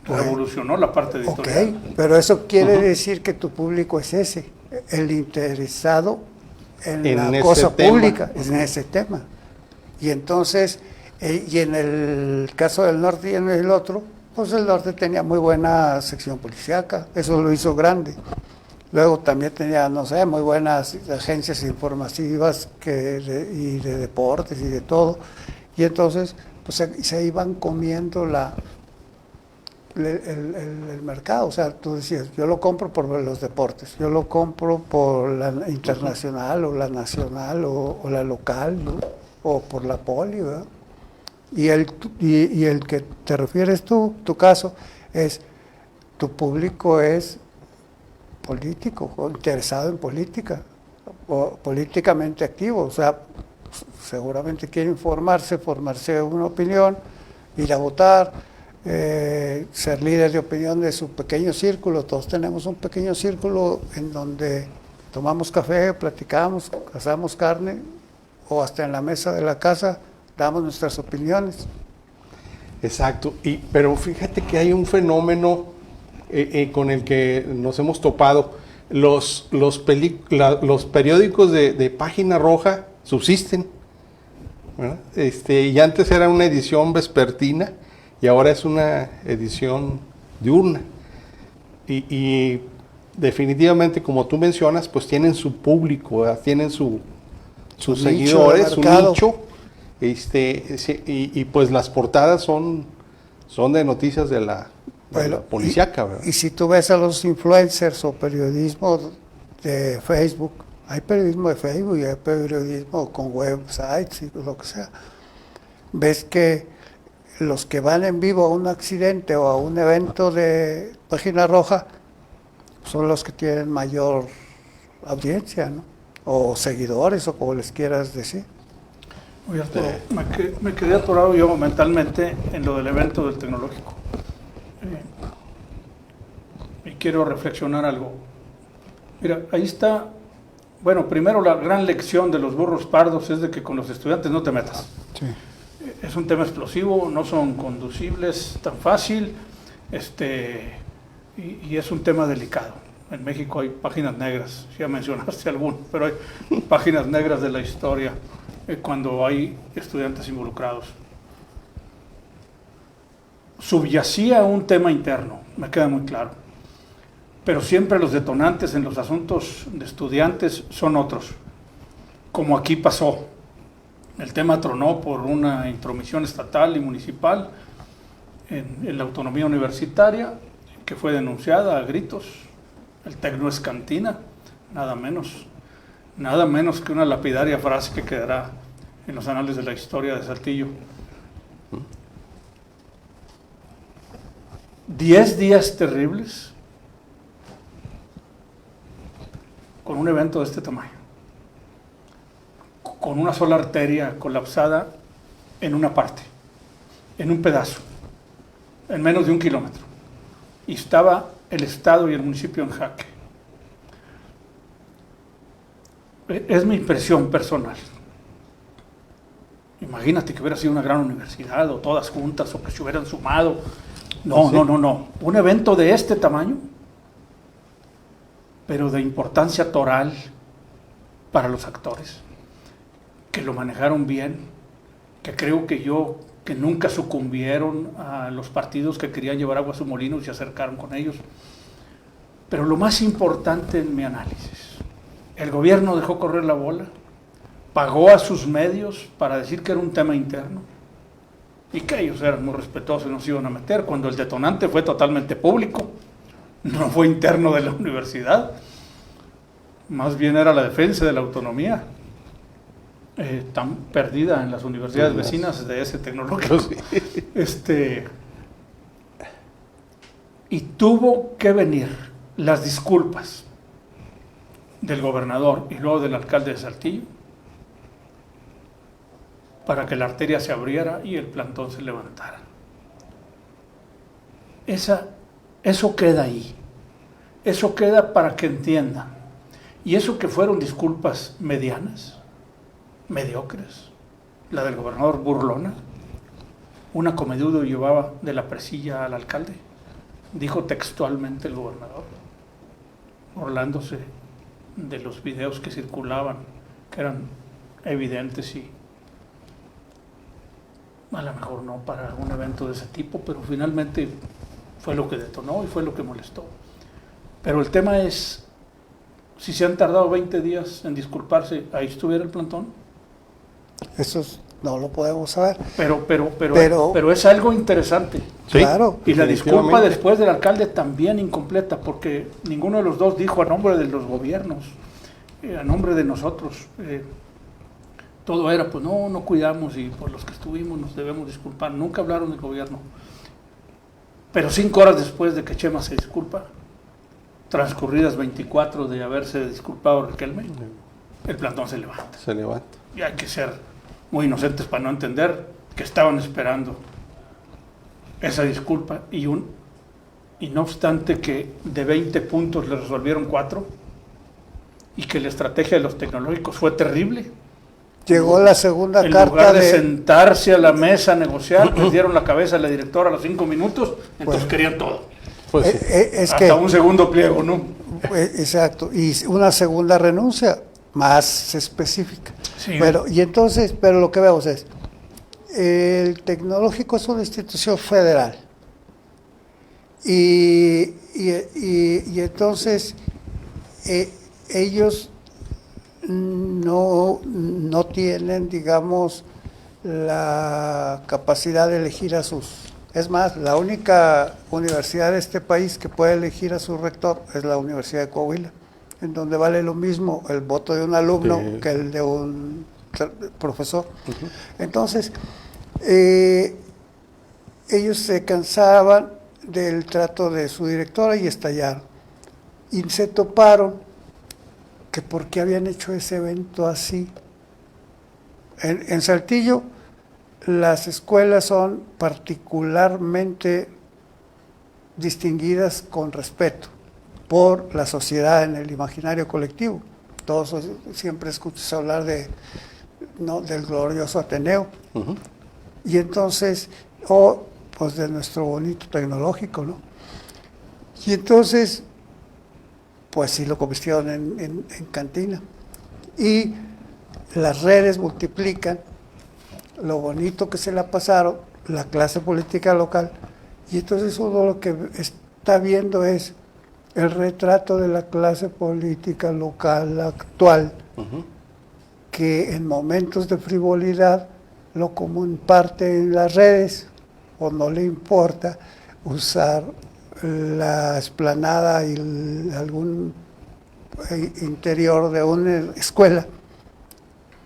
revolucionó la parte editorial. Ok, pero eso quiere decir que tu público es ese, el interesado en la cosa pública, en ese tema. Y entonces, y en el caso del Norte y en el otro, pues el Norte tenía muy buena sección policíaca, eso lo hizo grande. Luego también tenía, no sé, muy buenas agencias informativas y de deportes y de todo. Y entonces pues se iban comiendo el mercado. O sea, tú decías, yo lo compro por los deportes, yo lo compro por la internacional o la nacional o la local, ¿no? O por la poli, ¿verdad? Y el que te refieres tú, tu caso, es tu público es político, o interesado en política, o políticamente activo, o sea, seguramente quiere formarse una opinión, ir a votar, ser líder de opinión de su pequeño círculo. Todos tenemos un pequeño círculo en donde tomamos café, platicamos, asamos carne, o hasta en la mesa de la casa damos nuestras opiniones. Exacto, pero fíjate que hay un fenómeno con el que nos hemos topado. Los periódicos de página roja subsisten, ¿verdad? Y antes era una edición vespertina y ahora es una edición diurna. Y definitivamente, como tú mencionas, pues tienen su público, ¿verdad? Tienen sus seguidores, su nicho. Y pues las portadas son de noticias de la policíaca, ¿verdad? Y si tú ves a los influencers o periodismo de Facebook, hay periodismo de Facebook y hay periodismo con websites y lo que sea, ves que los que van en vivo a un accidente o a un evento de página roja son los que tienen mayor audiencia, ¿no? O seguidores, o como les quieras decir. Oye, Arturo, me quedé atorado yo mentalmente en lo del evento del tecnológico. Y quiero reflexionar algo. Mira, ahí está. Bueno, primero la gran lección de los burros pardos es de que con los estudiantes no te metas. Sí. Es un tema explosivo, no son conducibles tan fácil, y es un tema delicado. En México hay páginas negras, ya mencionaste alguna, pero hay páginas negras de la historia cuando hay estudiantes involucrados. Subyacía un tema interno, me queda muy claro, pero siempre los detonantes en los asuntos de estudiantes son otros, como aquí pasó. El tema tronó por una intromisión estatal y municipal en la autonomía universitaria, que fue denunciada a gritos. El TEC no es cantina, nada menos que una lapidaria frase que quedará en los anales de la historia de Saltillo. 10 días terribles con un evento de este tamaño, con una sola arteria colapsada en una parte, en un pedazo, en menos de 1 kilómetro. Y estaba el Estado y el municipio en jaque. Es mi impresión personal. Imagínate que hubiera sido una gran universidad, o todas juntas, o que se hubieran sumado. No, ¿sí? no. Un evento de este tamaño, pero de importancia toral para los actores, que lo manejaron bien, que creo que nunca sucumbieron a los partidos que querían llevar agua a su molino y se acercaron con ellos. Pero lo más importante en mi análisis, el gobierno dejó correr la bola, pagó a sus medios para decir que era un tema interno y que ellos eran muy respetuosos y no se iban a meter, cuando el detonante fue totalmente público, no fue interno de la universidad, más bien era la defensa de la autonomía, tan perdida en las universidades vecinas de ese tecnológico. Y tuvo que venir las disculpas del gobernador y luego del alcalde de Saltillo para que la arteria se abriera y el plantón se levantara. Eso queda ahí. Eso queda para que entiendan. Y eso que fueron disculpas medianas, mediocres, la del gobernador burlona, una comedudo llevaba de la presilla al alcalde, dijo textualmente el gobernador, burlándose de los videos que circulaban, que eran evidentes y a lo mejor no para un evento de ese tipo, pero finalmente fue lo que detonó y fue lo que molestó. Pero el tema es, si se han tardado 20 días en disculparse, ahí estuviera el plantón. Eso no lo podemos saber. Pero es algo interesante. Sí, claro. Y la disculpa después del alcalde también incompleta, porque ninguno de los dos dijo a nombre de los gobiernos, a nombre de nosotros. Todo era, pues no cuidamos y por los que estuvimos nos debemos disculpar. Nunca hablaron del gobierno. Pero 5 horas después de que Chema se disculpa, transcurridas 24 de haberse disculpado Riquelme, el plantón se levanta. Se levanta. Y hay que ser muy inocentes para no entender que estaban esperando esa disculpa y no obstante que de 20 puntos le resolvieron 4 y que la estrategia de los tecnológicos fue terrible. Llegó la segunda En carta lugar de sentarse a la mesa a negociar, les dieron la cabeza a la directora a los 5 minutos, entonces querían todo. Pues sí. es Hasta que un segundo pliego, ¿no? exacto, y una segunda renuncia más específica. Sí. Pero lo que vemos es, el tecnológico es una institución federal y entonces ellos no tienen, digamos, la capacidad de elegir a sus... Es más, la única universidad de este país que puede elegir a su rector es la Universidad de Coahuila, en donde vale lo mismo el voto de un alumno Sí. que el de un profesor. Ujú. Entonces, ellos se cansaban del trato de su directora y estallaron. Y se toparon que por qué habían hecho ese evento así. En Saltillo las escuelas son particularmente distinguidas con respeto por la sociedad en el imaginario colectivo. Todos siempre escuchas hablar del glorioso Ateneo. Ujú. Y entonces, pues de nuestro bonito tecnológico, ¿no? Y entonces, pues sí lo convirtieron en cantina. Y las redes multiplican lo bonito que se la pasaron, la clase política local, y entonces uno lo que está viendo es el retrato de la clase política local actual, Ujú. que en momentos de frivolidad lo comparte en las redes o no le importa usar la explanada y algún interior de una escuela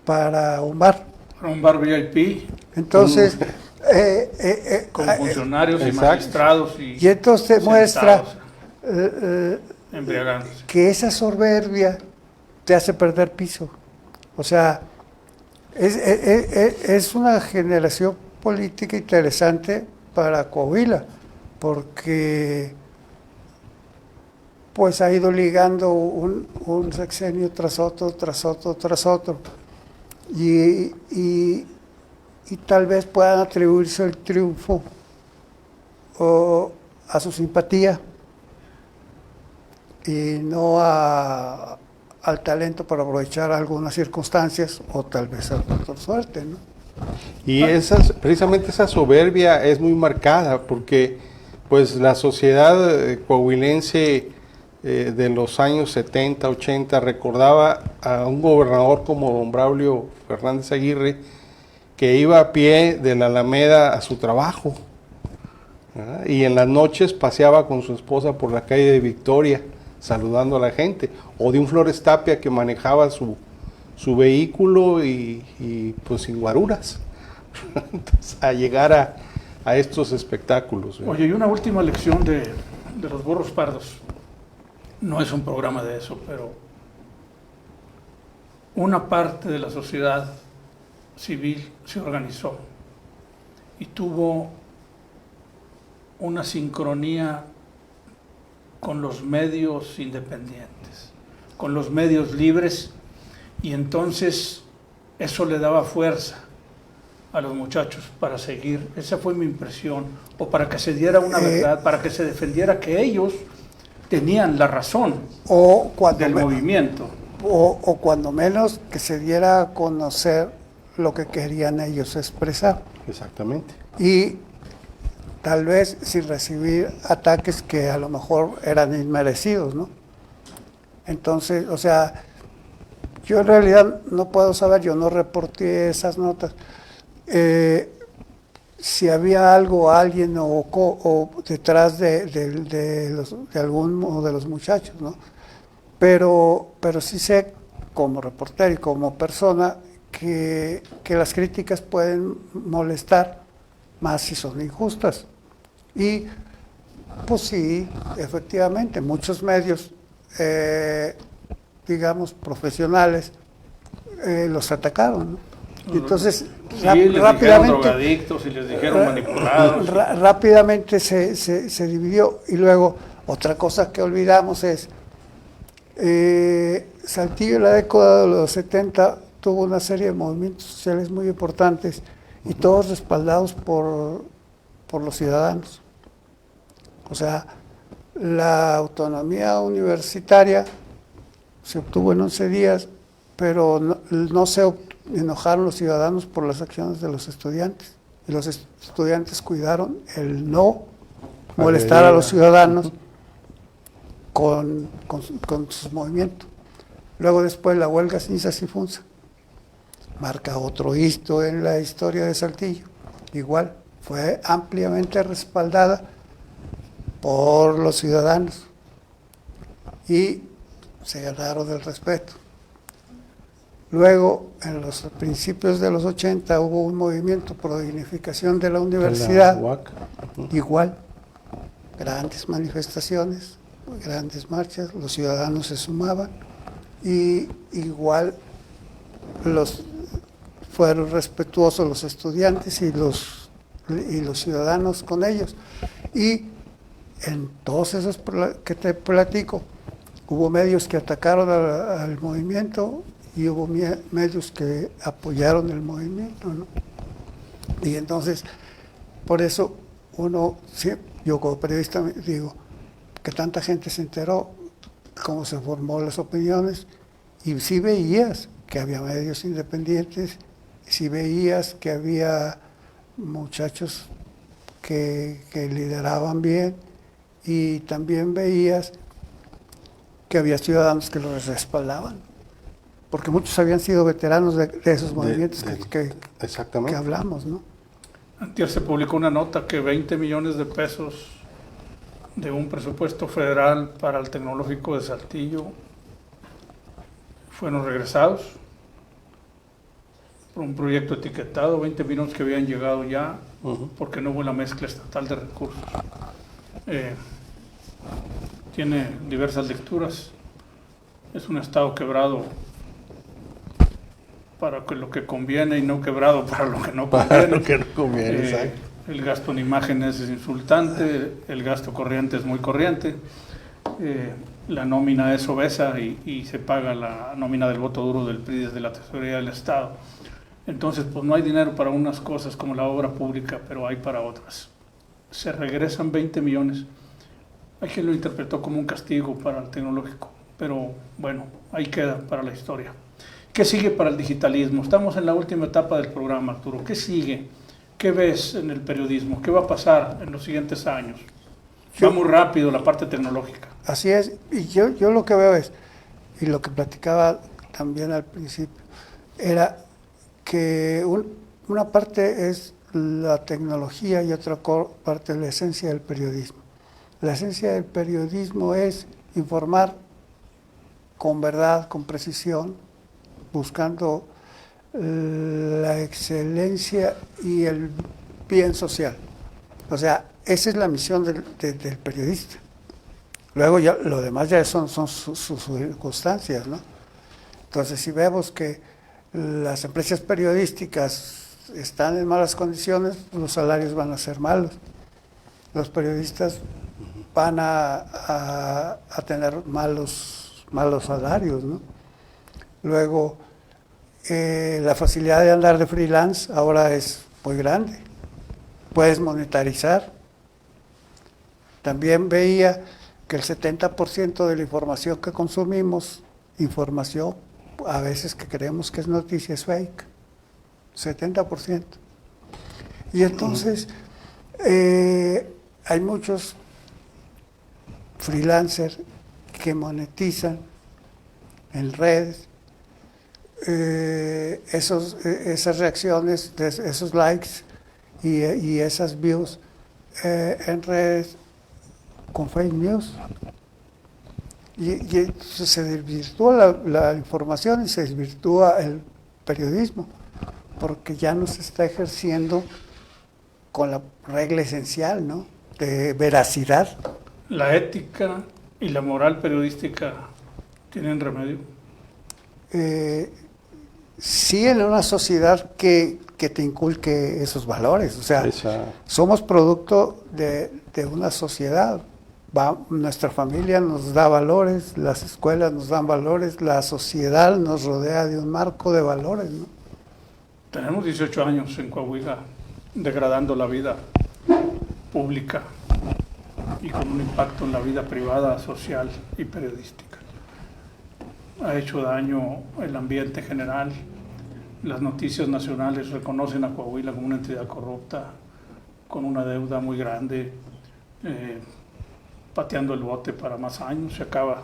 para un bar. Para un bar VIP Entonces, con funcionarios y Exacto. magistrados y entonces muestra embriagándose. que esa soberbia te hace perder piso. O sea, es una generación política interesante para Coahuila, porque pues ha ido ligando un sexenio tras otro, tras otro, tras otro. Y tal vez puedan atribuirse el triunfo a su simpatía y no al talento para aprovechar algunas circunstancias o tal vez al factor suerte, ¿no? Y precisamente esa soberbia es muy marcada porque pues la sociedad coahuilense de los años 70, 80 recordaba a un gobernador como don Braulio Fernández Aguirre que iba a pie de la Alameda a su trabajo, ¿verdad? Y en las noches paseaba con su esposa por la calle de Victoria saludando a la gente, o de un Flores Tapia que manejaba su vehículo y pues sin guaruras entonces, a llegar a estos espectáculos, ¿verdad? Oye, y una última lección de los burros pardos. No es un programa de eso, pero una parte de la sociedad civil se organizó y tuvo una sincronía con los medios independientes, con los medios libres, y entonces eso le daba fuerza a los muchachos para seguir. Esa fue mi impresión, o para que se diera una verdad, para que se defendiera que ellos tenían la razón O cuando del movimiento. o cuando menos que se diera a conocer lo que querían ellos expresar. Exactamente. Y tal vez sin recibir ataques que a lo mejor eran inmerecidos, ¿no? Entonces, o sea, yo en realidad no puedo saber, yo no reporté esas notas, si había algo, alguien o detrás de alguno de los muchachos, ¿no? Pero sí sé, como reportero y como persona, que las críticas pueden molestar más si son injustas. Y pues sí, efectivamente, muchos medios, digamos, profesionales, los atacaron, ¿no? Y entonces, Sí, les dijeron rápidamente, drogadictos y les dijeron manipulados. rápidamente se dividió. Y luego, otra cosa que olvidamos es, Saltillo en la década de los 70 tuvo una serie de movimientos sociales muy importantes y todos respaldados por los ciudadanos. O sea, la autonomía universitaria se obtuvo en 11 días, pero no se enojaron los ciudadanos por las acciones de los estudiantes. Y los estudiantes cuidaron el no molestar a los ciudadanos con sus movimientos. Luego después la huelga Cinzas y Funza marca otro hito en la historia de Saltillo. Igual, fue ampliamente respaldada por los ciudadanos y se ganaron el respeto. Luego, en los principios de los 80, hubo un movimiento por dignificación de la universidad, igual, grandes manifestaciones, grandes marchas, los ciudadanos se sumaban y igual los fueron respetuosos los estudiantes y los ciudadanos con ellos. Y en todos esos que te platico, hubo medios que atacaron al movimiento y hubo medios que apoyaron el movimiento, ¿no? Y entonces, por eso yo como periodista digo que tanta gente se enteró cómo se formó las opiniones, y sí veías que había medios independientes, sí veías que había muchachos que lideraban bien, y también veías que había ciudadanos que los respaldaban, porque muchos habían sido veteranos de esos movimientos que hablamos, ¿no? Antier se publicó una nota que 20 millones de pesos de un presupuesto federal para el Tecnológico de Saltillo fueron regresados por un proyecto etiquetado, 20 millones que habían llegado ya, porque no hubo la mezcla estatal de recursos. Tiene diversas lecturas. Es un estado quebrado para lo que conviene y no quebrado para lo que no conviene. Para lo que no conviene, exacto. El gasto en imágenes es insultante, el gasto corriente es muy corriente, la nómina es obesa y se paga la nómina del voto duro del PRI desde la tesorería del Estado. Entonces, pues no hay dinero para unas cosas como la obra pública, pero hay para otras. Se regresan 20 millones. Hay quien lo interpretó como un castigo para el tecnológico, pero bueno, ahí queda para la historia. ¿Qué sigue para el digitalismo? Estamos en la última etapa del programa, Arturo. ¿Qué sigue? ¿Qué ves en el periodismo? ¿Qué va a pasar en los siguientes años? Va muy rápido la parte tecnológica. Así es, y yo lo que veo es, y lo que platicaba también al principio, era que una parte es la tecnología y otra parte es la esencia del periodismo. La esencia del periodismo es informar con verdad, con precisión, buscando la excelencia y el bien social. O sea, esa es la misión del periodista. Luego ya lo demás ya son sus circunstancias, ¿no? Entonces, si vemos que las empresas periodísticas están en malas condiciones, los salarios van a ser malos. Los periodistas van a tener malos salarios, ¿no? Luego, la facilidad de andar de freelance ahora es muy grande. Puedes monetarizar. También veía que el 70% de la información que consumimos, información a veces que creemos que es noticia, es fake. 70%. Y entonces hay muchos freelancers que monetizan en redes esas reacciones, esos likes y esas views en redes con fake news. Y se desvirtúa la información y se desvirtúa el periodismo, porque ya no se está ejerciendo con la regla esencial, ¿no?, de veracidad. ¿La ética y la moral periodística tienen remedio? Sí, en una sociedad que te inculque esos valores. O sea, somos producto de una sociedad. Nuestra familia nos da valores, las escuelas nos dan valores, la sociedad nos rodea de un marco de valores, ¿no? Tenemos 18 años en Coahuila degradando la vida pública y con un impacto en la vida privada, social y periodística. Ha hecho daño el ambiente general. Las noticias nacionales reconocen a Coahuila como una entidad corrupta, con una deuda muy grande, pateando el bote para más años. Se acaba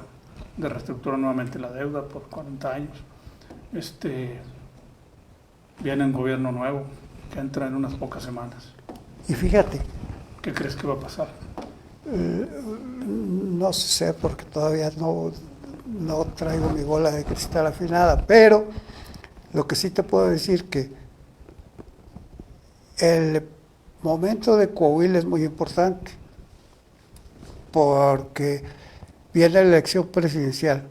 de reestructurar nuevamente la deuda por 40 años. Viene un gobierno nuevo que entra en unas pocas semanas. Y fíjate. ¿Qué crees que va a pasar? No sé, porque todavía no traigo mi bola de cristal afinada, pero lo que sí te puedo decir que el momento de Coahuila es muy importante, porque viene la elección presidencial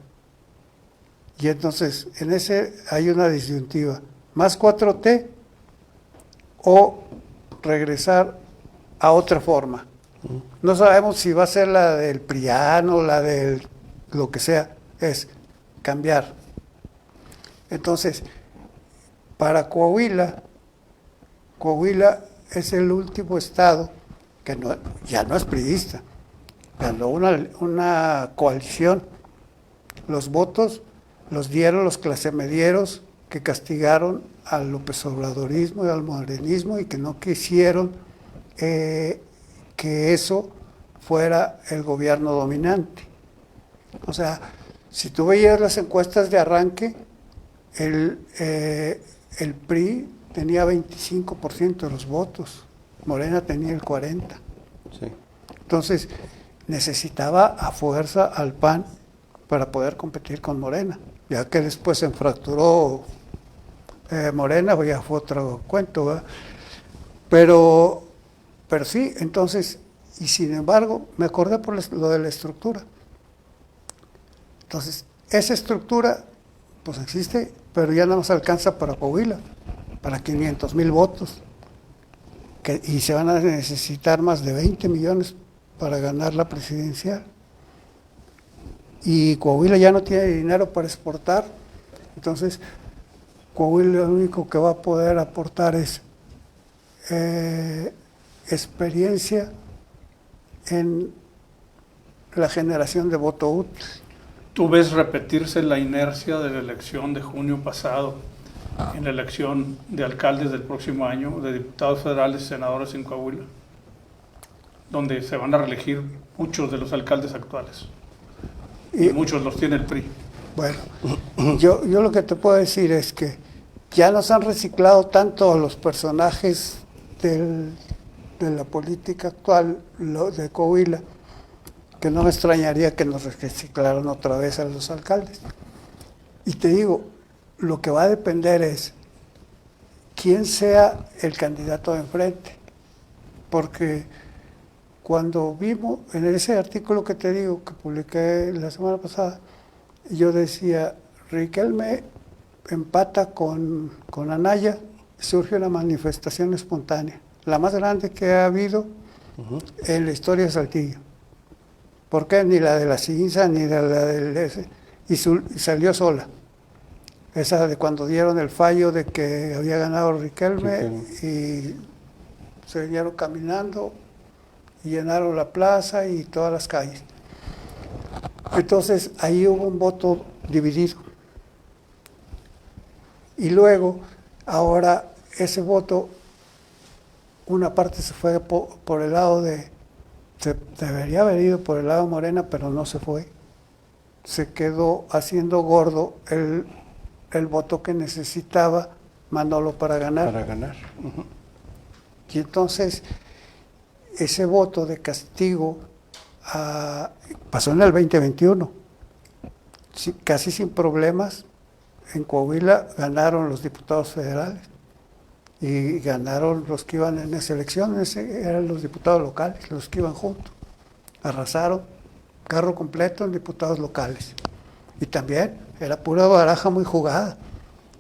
y entonces en ese hay una disyuntiva: más 4T o regresar a otra forma. No sabemos si va a ser la del PRIAN o la del lo que sea, es cambiar. Entonces, para Coahuila es el último estado que ya no es priista, ganó una coalición. Los votos los dieron los clasemedieros que castigaron al López Obradorismo y al morenismo y que no quisieron que eso fuera el gobierno dominante. O sea, si tú veías las encuestas de arranque, el PRI tenía 25% de los votos, Morena tenía el 40%. Sí. Entonces, necesitaba a fuerza al PAN para poder competir con Morena, ya que después se fracturó Morena, pues ya fue otro cuento, ¿verdad? Pero sí, entonces, y sin embargo, me acordé por lo de la estructura. Entonces, esa estructura, pues existe, pero ya no nos alcanza para Coahuila, para 500,000 votos, y se van a necesitar más de 20 millones para ganar la presidencial. Y Coahuila ya no tiene dinero para exportar, entonces Coahuila lo único que va a poder aportar es experiencia en la generación de voto útil. ¿Tú ves repetirse la inercia de la elección de junio pasado en la elección de alcaldes del próximo año, de diputados federales y senadores en Coahuila, donde se van a reelegir muchos de los alcaldes actuales? Y muchos los tiene el PRI. Bueno, yo lo que te puedo decir es que ya nos han reciclado tanto a los personajes de la política actual de Coahuila, que no me extrañaría que nos reciclaran otra vez a los alcaldes. Y te digo, lo que va a depender es quién sea el candidato de enfrente, porque cuando vimos en ese artículo que te digo, que publiqué la semana pasada, yo decía, Riquelme empata con Anaya, surge una manifestación espontánea, la más grande que ha habido en la historia de Saltillo. ¿Por qué? Ni la de la Cinza, ni de la del ese, y salió sola. Esa de cuando dieron el fallo de que había ganado Riquelme y se vinieron caminando y llenaron la plaza y todas las calles. Entonces ahí hubo un voto dividido. Y luego, ahora ese voto, una parte se fue por el lado se debería haber ido por el lado de Morena, pero no se fue. Se quedó haciendo gordo el voto que necesitaba Manolo para ganar. Y entonces, ese voto de castigo pasó en el 2021, casi sin problemas. En Coahuila ganaron los diputados federales y ganaron los que iban en esa elección, eran los diputados locales, los que iban juntos. Arrasaron, carro completo en diputados locales. Y también era pura baraja muy jugada,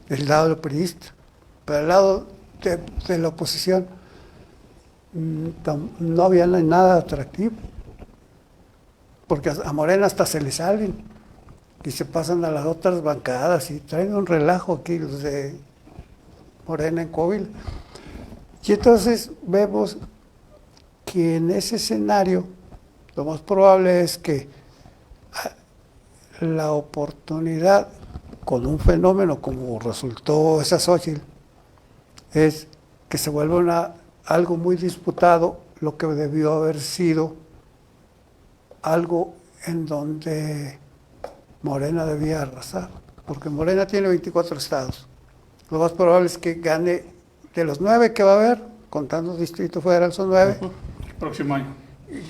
del lado del priista. Pero del lado de la oposición no había nada atractivo, porque a Morena hasta se le salen y se pasan a las otras bancadas y traen un relajo aquí los de Morena en Coahuila. Y entonces vemos que en ese escenario lo más probable es que la oportunidad con un fenómeno como resultó esa Xóchitl es que se vuelva algo muy disputado, lo que debió haber sido algo en donde Morena debía arrasar, porque Morena tiene 24 estados. Lo más probable es que gane de los 9 que va a haber, contando Distrito Federal son 9. El próximo año.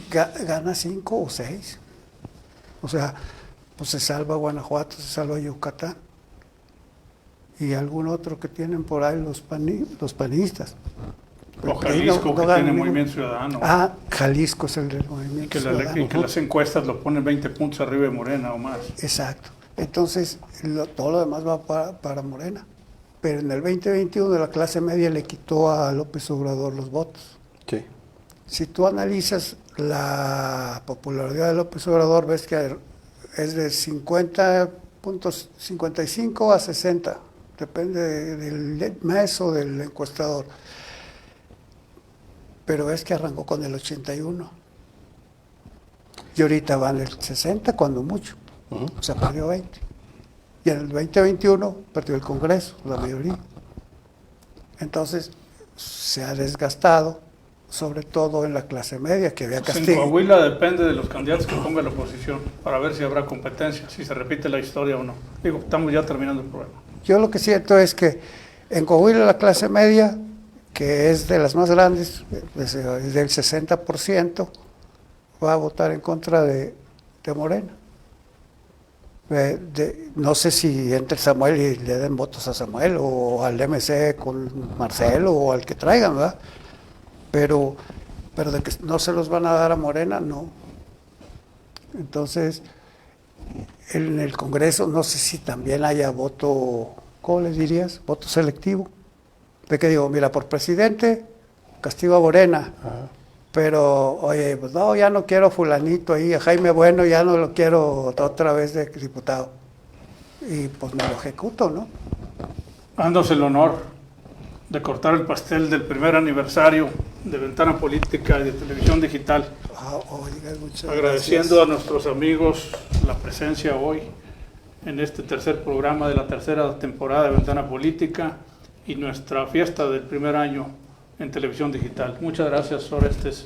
Gana 5 o 6. O sea, pues se salva Guanajuato, se salva Yucatán. Y algún otro que tienen por ahí los panistas. O Jalisco, que tiene Movimiento Ciudadano. Jalisco es el del Movimiento Ciudadano. Y que las encuestas lo ponen 20 puntos arriba de Morena o más. Exacto. Entonces, todo lo demás va para Morena. pero en el 2021 la clase media le quitó a López Obrador los votos. Sí. Si tú analizas la popularidad de López Obrador, ves que es de 50.55 a 60, depende del mes o del encuestador. Pero es que arrancó con el 81 y ahorita van el 60 cuando mucho, o sea, perdió 20. Y en el 2021 perdió el Congreso, la mayoría. Entonces se ha desgastado, sobre todo en la clase media, que había Pues en castigo. Coahuila depende de los candidatos que ponga la oposición para ver si habrá competencia, si se repite la historia o no. Digo, estamos ya terminando el programa. Yo lo que siento es que en Coahuila la clase media, que es de las más grandes, es del 60%, va a votar en contra de Morena. No sé si entre Samuel y le den votos a Samuel o al MC con Marcelo o al que traigan, ¿verdad? Pero de que no se los van a dar a Morena, no. Entonces, en el Congreso no sé si también haya voto, ¿cómo le dirías? Voto selectivo. De que digo, mira, por presidente, castigo a Morena. Ajá. Pero, oye, pues no, ya no quiero fulanito ahí, a Jaime Bueno ya no lo quiero otra vez de diputado. Y pues me lo ejecuto, ¿no? Dándose el honor de cortar el pastel del primer aniversario de Ventana Política y de Televisión Digital. Oiga, muchas Agradeciendo gracias. a nuestros amigos la presencia hoy en este tercer programa de la tercera temporada de Ventana Política y nuestra fiesta del primer año en Televisión Digital. Muchas gracias, Orestes.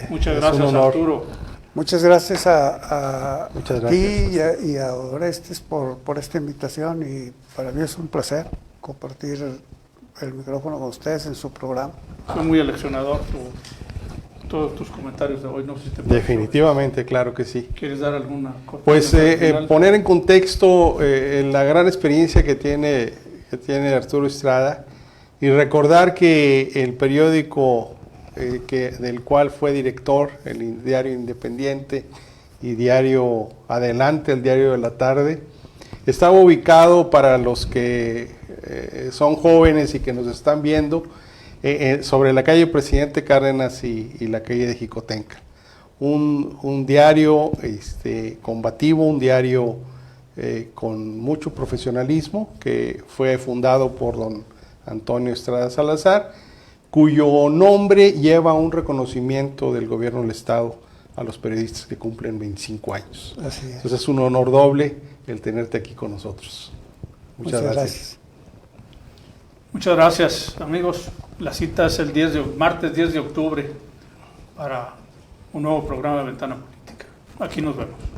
Muchas Es gracias, un honor. Arturo. Muchas gracias a Muchas ti gracias. y a Orestes por esta invitación, y para mí es un placer compartir el micrófono con ustedes en su programa. Fue muy aleccionador todos tus comentarios de hoy. No sé si te pareció. Definitivamente, claro que sí. ¿Quieres dar alguna corta Pues mensaje final? poner en contexto la gran experiencia que tiene Arturo Estrada y recordar que el periódico del cual fue director, el Diario Independiente y Diario Adelante, el Diario de la Tarde, estaba ubicado, para los que son jóvenes y que nos están viendo, sobre la calle Presidente Cárdenas y la calle de Jicotenca. Un diario combativo, un diario con mucho profesionalismo, que fue fundado por don Antonio Estrada Salazar, cuyo nombre lleva un reconocimiento del gobierno del Estado a los periodistas que cumplen 25 años. Así es. Entonces es un honor doble el tenerte aquí con nosotros. Muchas gracias. Muchas gracias, amigos. La cita es el martes 10 de octubre para un nuevo programa de Ventana Política. Aquí nos vemos.